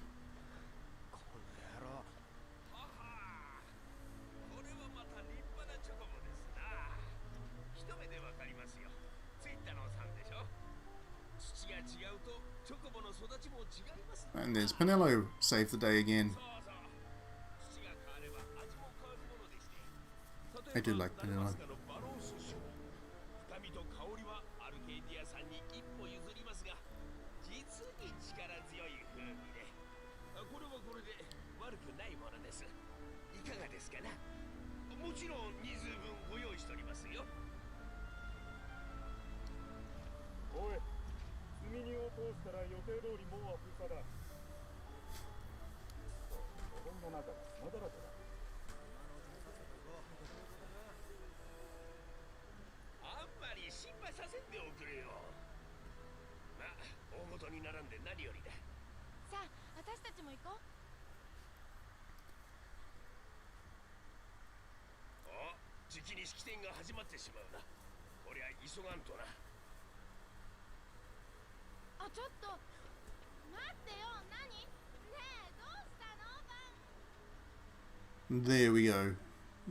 And there's Pinello, saved the day again. I do like Pinello. There we go.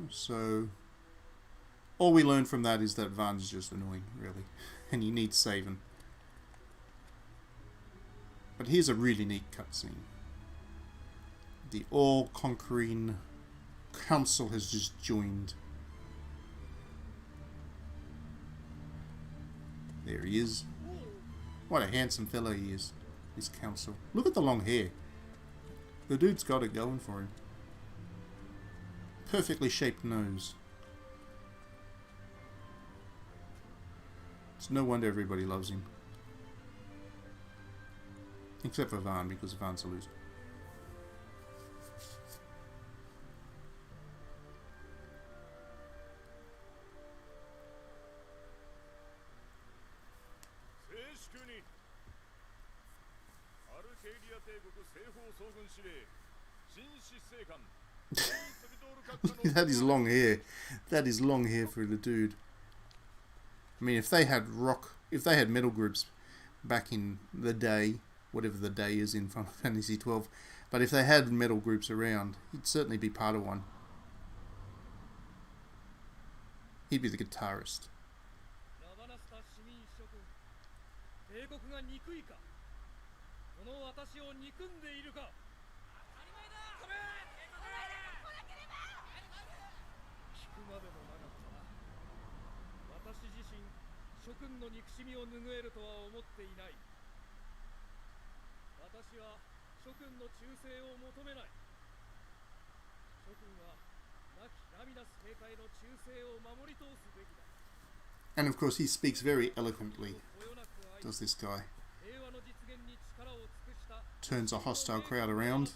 So all we learn from that is that Van's just annoying, really, and he needs saving. But here's a really neat cutscene. The all-conquering council has just joined. There he is. What a handsome fellow he is, this council. Look at the long hair. The dude's got it going for him. Perfectly shaped nose. It's no wonder everybody loves him. Except for Van, because Van's a loser. That is long hair. That is long hair for the dude. I mean, if they had metal groups back in the day, whatever the day is in Final Fantasy XII, but if they had metal groups around, he'd certainly be part of one. He'd be the guitarist. And of course he speaks very eloquently, does this guy. Turns a hostile crowd around.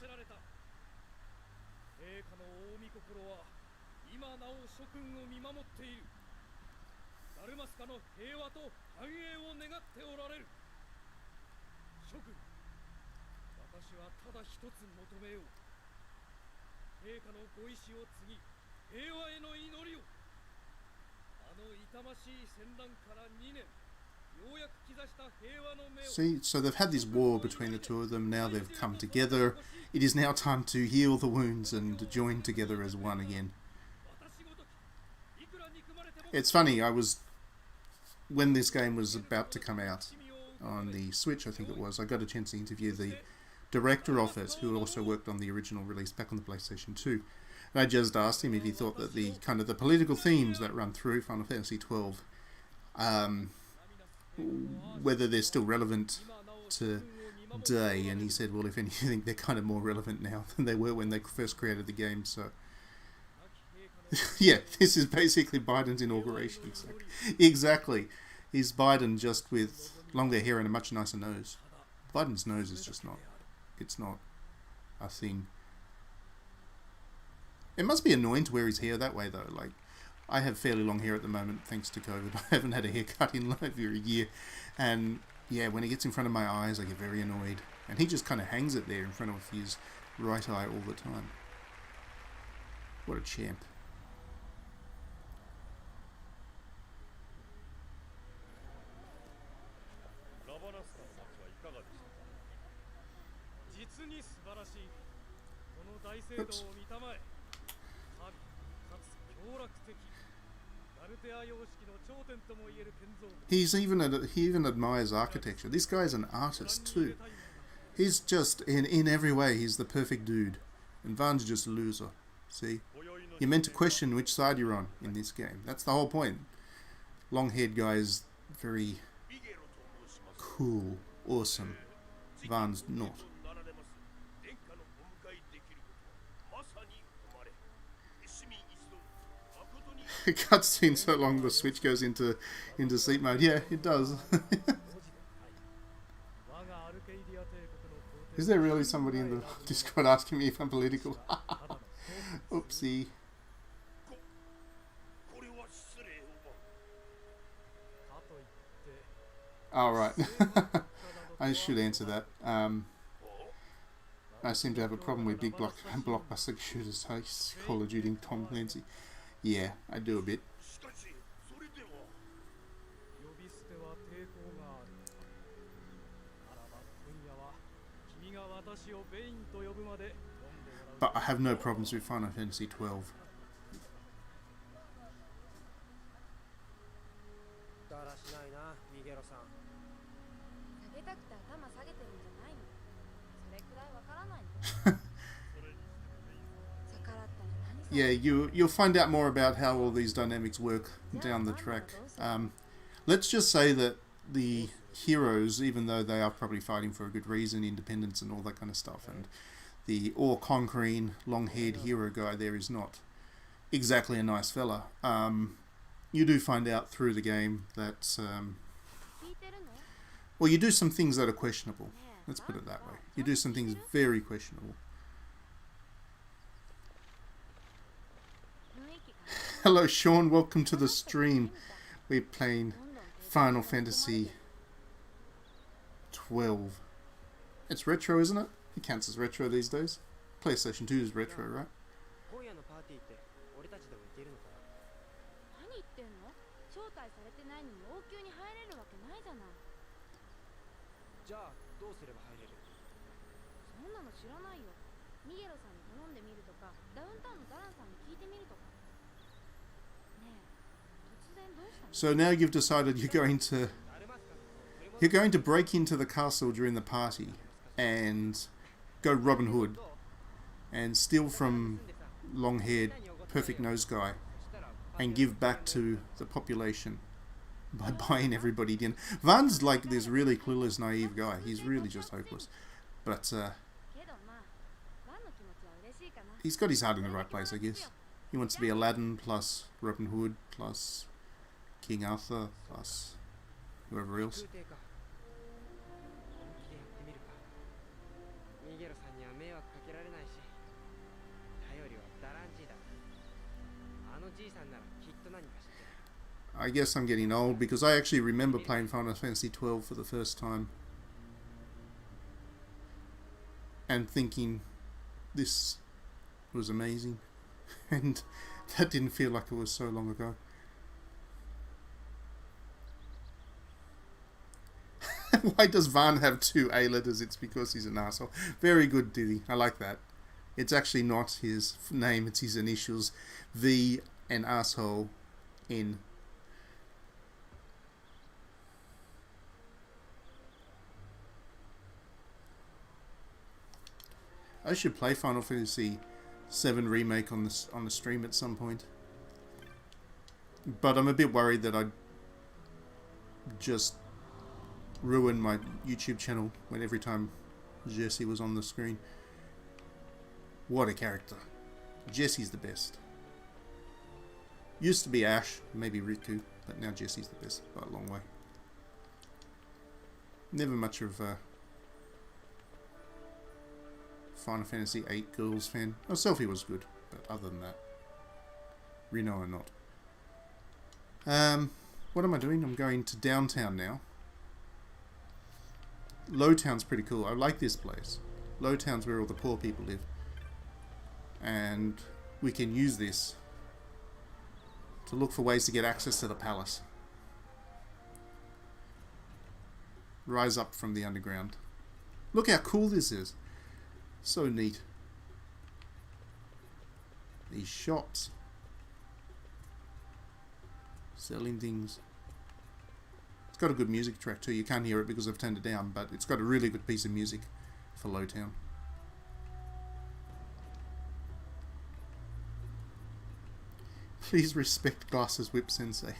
See, so they've had this war between the two of them, now they've come together. It is now time to heal the wounds and join together as one again. It's funny, when this game was about to come out on the Switch, I think it was, I got a chance to interview the director of it, who also worked on the original release back on the PlayStation 2. And I just asked him if he thought that the kind of the political themes that run through Final Fantasy XII whether they're still relevant today, and he said, well, if anything, they're kind of more relevant now than they were when they first created the game. So yeah, this is basically Biden's inauguration. Exactly. He's Biden just with longer hair and a much nicer nose. Biden's nose is just not, it's not a thing. It must be annoying to wear his hair that way though. Like, I have fairly long hair at the moment thanks to COVID. I haven't had a haircut in over a year. And yeah, when it gets in front of my eyes, I get very annoyed. And he just kind of hangs it there in front of his right eye all the time. What a champ. Oops. He even admires architecture. This guy's an artist too. He's just, in every way, he's the perfect dude. And Van's just a loser. See? You're meant to question which side you're on in this game. That's the whole point. Long-haired guy is very cool, awesome. Van's not. Cutscene so long the switch goes into sleep mode. Yeah, it does. Is there really somebody in the Discord asking me if I'm political? Oopsie. Alright. I should answer that. I seem to have a problem with big blockbuster shooters like Call of Duty and Tom Clancy. Yeah, I do a bit. But I have no problems with Final Fantasy XII. Yeah, you'll find out more about how all these dynamics work down the track. Let's just say that the heroes, even though they are probably fighting for a good reason, independence and all that kind of stuff, and the all-conquering, long-haired hero guy there is not exactly a nice fella. You do find out through the game that, well, you do some things that are questionable. Let's put it that way. You do some things very questionable. Hello Sean, welcome to the stream. We're playing Final Fantasy XII. It's retro, isn't it? It counts as retro these days. PlayStation 2 is retro, right? So now you've decided you're going to break into the castle during the party and go Robin Hood and steal from long-haired, perfect nose guy and give back to the population by buying everybody in. Van's like this really clueless, naive guy. He's really just hopeless. But he's got his heart in the right place, I guess. He wants to be Aladdin plus Robin Hood plus King Arthur plus whoever else. I guess I'm getting old because I actually remember playing Final Fantasy XII for the first time and thinking this was amazing, and that didn't feel like it was so long ago. Why does Van have two A letters? It's because he's an asshole. Very good, Diddy. I like that. It's actually not his name, it's his initials. V and asshole N. I should play Final Fantasy VII Remake on the stream at some point. But I'm a bit worried that I'd just ruin my YouTube channel when every time Jesse was on the screen. What a character. Jesse's the best. Used to be Ash, maybe Riku, but now Jesse's the best by a long way. Never much of a Final Fantasy VIII girls fan. Oh, Selphie was good, but other than that, Reno or not. What am I doing? I'm going to downtown now. Lowtown's pretty cool. I like this place. Lowtown's where all the poor people live. And we can use this to look for ways to get access to the palace. Rise up from the underground. Look how cool this is. So neat. These shops. Selling things. It's got a good music track too. You can't hear it because I've turned it down, but it's got a really good piece of music for Lowtown. Please respect Glasses Whip Sensei.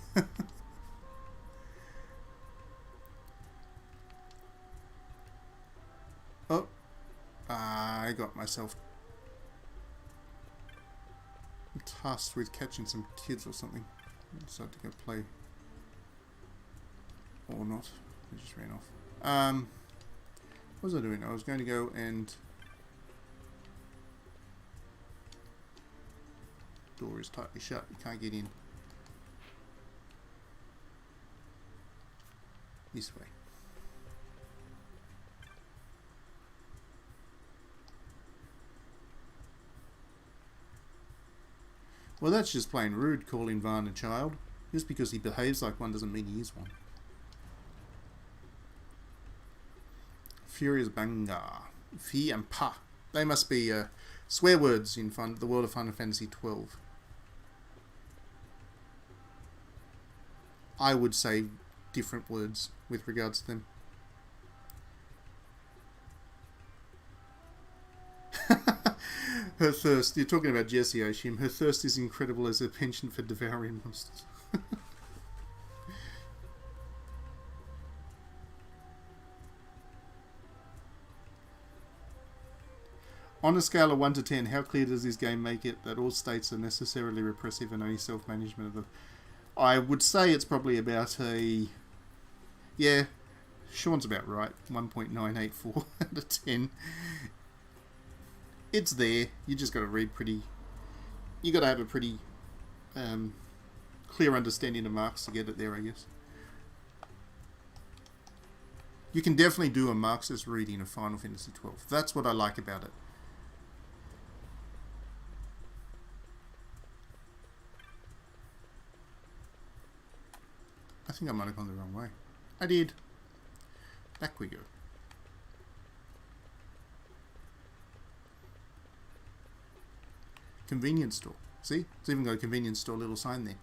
Oh, I got myself tasked with catching some kids or something. I decided to go play. Or not. I just ran off. What was I doing? I was going to go and... Door is tightly shut. You can't get in. This way. Well, that's just plain rude, calling Varn a child. Just because he behaves like one doesn't mean he is one. Furious Banga. Fi and Pa. They must be swear words in the world of Final Fantasy XII. I would say different words with regards to them. Her thirst, you're talking about Jessie, Oshim. Her thirst is incredible as a penchant for devouring monsters. On a scale of 1 to 10, how clear does this game make it that all states are necessarily repressive and only self-management of them? I would say it's probably about a... Yeah, Sean's about right. 1.984 out of 10. It's there. You just got to read pretty... You got to have a pretty clear understanding of marks to get it there, I guess. You can definitely do a Marxist reading of Final Fantasy XII. That's what I like about it. I think I might have gone the wrong way. I did. Back we go. Convenience store. See? It's even got a convenience store little sign there.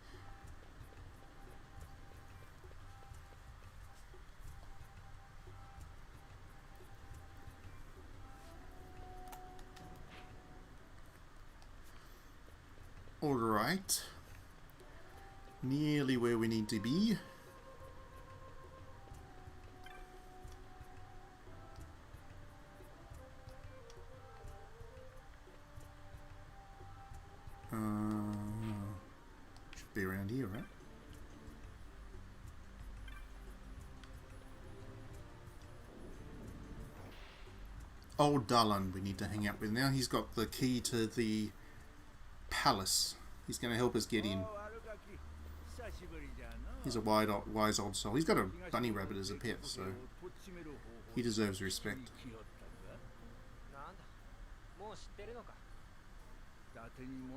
Alright. Nearly where we need to be. Should be around here, right? Old Dalan we need to hang out with now. He's got the key to the palace. He's going to help us get in. He's a wise old soul. He's got a bunny rabbit as a pet, so he deserves respect.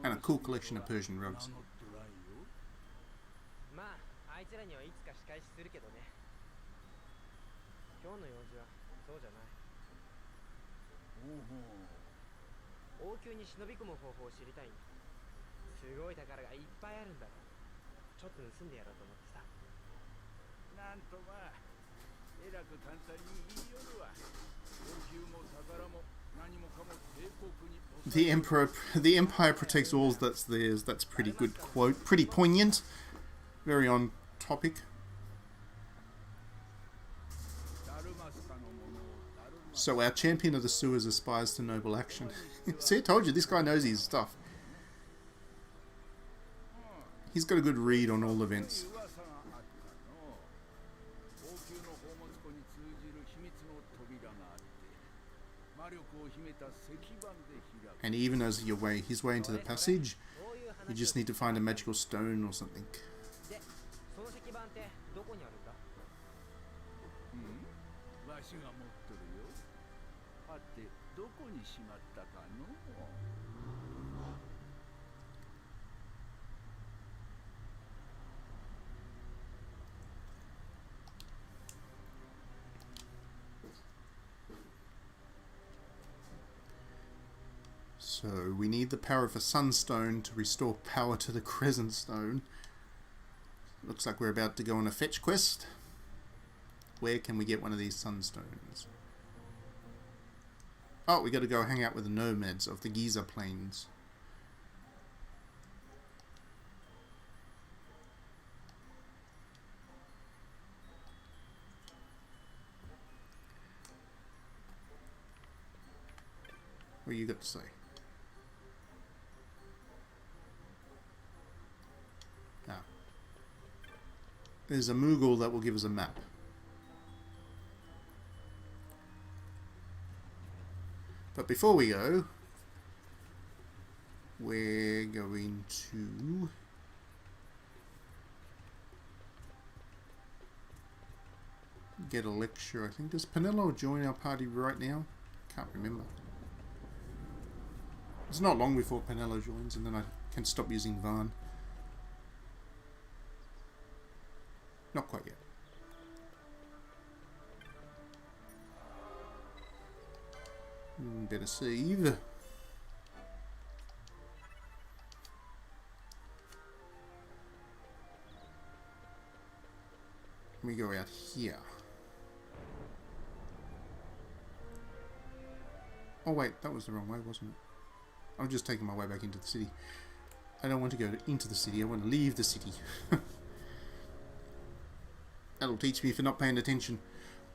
And a cool collection of Persian rugs. The Empire protects all that's theirs. That's pretty good quote. Pretty poignant. Very on topic. So our champion of the sewers aspires to noble action. See, I told you, this guy knows his stuff. He's got a good read on all events. And even as his way into the passage, you just need to find a magical stone or something. So we need the power of a sunstone to restore power to the crescent stone. Looks like we're about to go on a fetch quest. Where can we get one of these sunstones? Oh, we got to go hang out with the nomads of the Giza Plains. What you got to say? Ah. There's a Moogle that will give us a map. But before we go, we're going to get a lecture, I think. Does Pinello join our party right now? Can't remember. It's not long before Pinello joins, and then I can stop using Varn. Not quite yet. Better save. Let me go out here. Oh wait, that was the wrong way, wasn't it? I'm just taking my way back into the city. I don't want to go into the city, I want to leave the city. That'll teach me for not paying attention.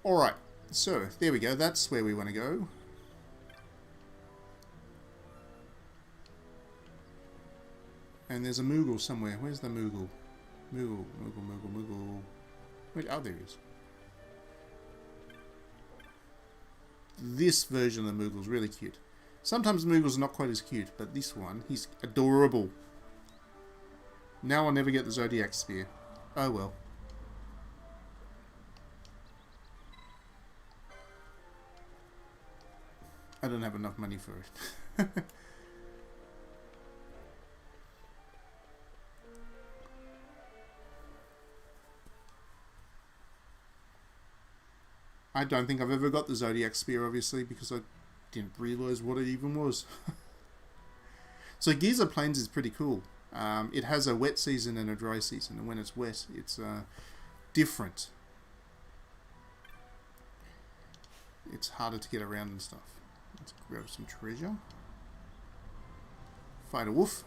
Alright, so there we go, that's where we want to go. And there's a Moogle somewhere. Where's the Moogle? Moogle. Wait, oh, there he is. This version of the Moogle is really cute. Sometimes Moogles are not quite as cute, but this one, he's adorable. Now I'll never get the Zodiac Spear. Oh well. I don't have enough money for it. I don't think I've ever got the Zodiac Spear, obviously, because I didn't realise what it even was. So Giza Plains is pretty cool. It has a wet season and a dry season, and when it's wet, it's different. It's harder to get around and stuff. Let's grab some treasure. Fight a wolf.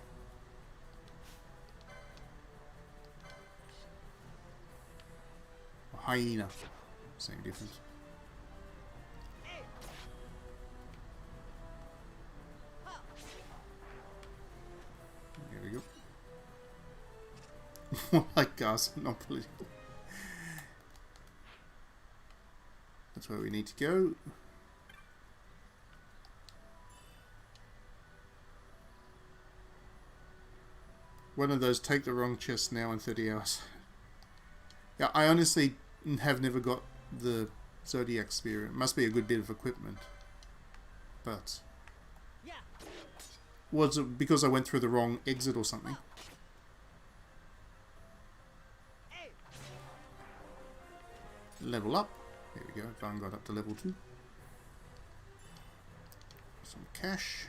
A hyena. Same difference. There we go. More like gas, not political. That's where we need to go. One of those take the wrong chest now in 30 hours. Yeah, I honestly have never got the Zodiac Spear. It must be a good bit of equipment. But was it because I went through the wrong exit or something? Level up. There we go. Varn got up to level 2. Some cash.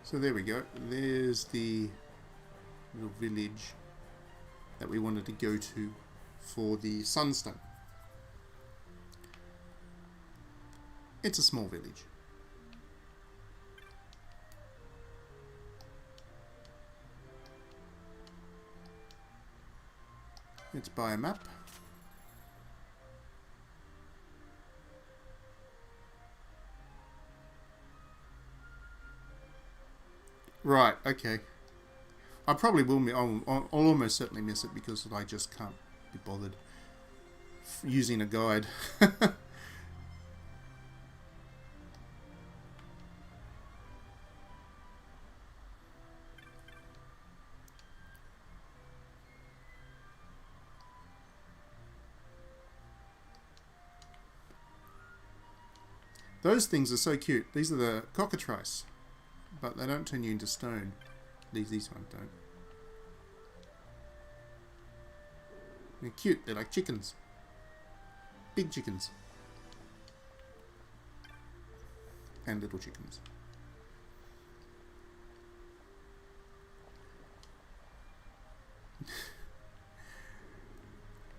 So there we go. There's the little village that we wanted to go to for the Sunstone. It's a small village. Let's buy a map. Right, okay. I probably will. I'll almost certainly miss it because I just can't be bothered using a guide. Those things are so cute. These are the cockatrice, but they don't turn you into stone. These ones don't. They're cute. They're like chickens. Big chickens. And little chickens.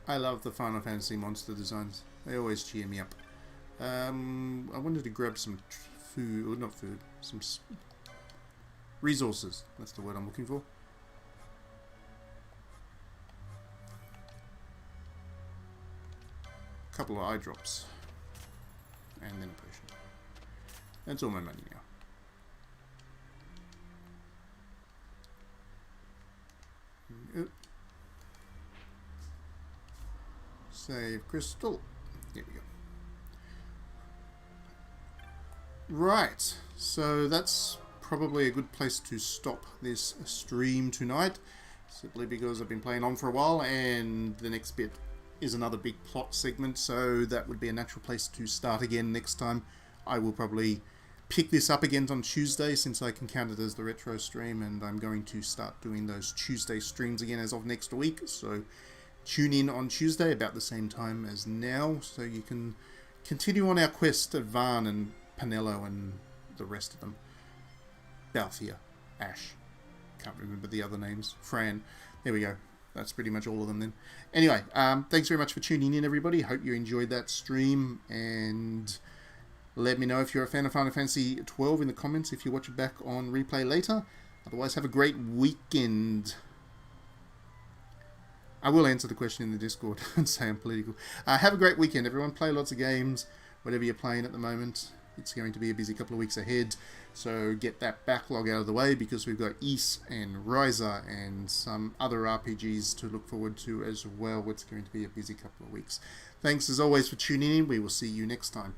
I love the Final Fantasy monster designs. They always cheer me up. I wanted to grab some food, or not food, some resources. That's the word I'm looking for. A couple of eye drops. And then a potion. That's all my money now. Save crystal. There we go. Right, so that's probably a good place to stop this stream tonight, simply because I've been playing on for a while and the next bit is another big plot segment, so that would be a natural place to start again next time. I will probably pick this up again on Tuesday since I can count it as the retro stream, and I'm going to start doing those Tuesday streams again as of next week, so tune in on Tuesday about the same time as now so you can continue on our quest of Varn and Pinello and the rest of them. Balthia, Ash, can't remember the other names, Fran, there we go. That's pretty much all of them then. Anyway, thanks very much for tuning in, everybody. Hope you enjoyed that stream, and let me know if you're a fan of Final Fantasy XII in the comments if you watch it back on replay later. Otherwise, have a great weekend. I will answer the question in the Discord and say I'm political. Have a great weekend, everyone. Play lots of games, whatever you're playing at the moment. It's going to be a busy couple of weeks ahead, so get that backlog out of the way because we've got Ys and Ryza and some other RPGs to look forward to as well. It's going to be a busy couple of weeks. Thanks as always for tuning in. We will see you next time.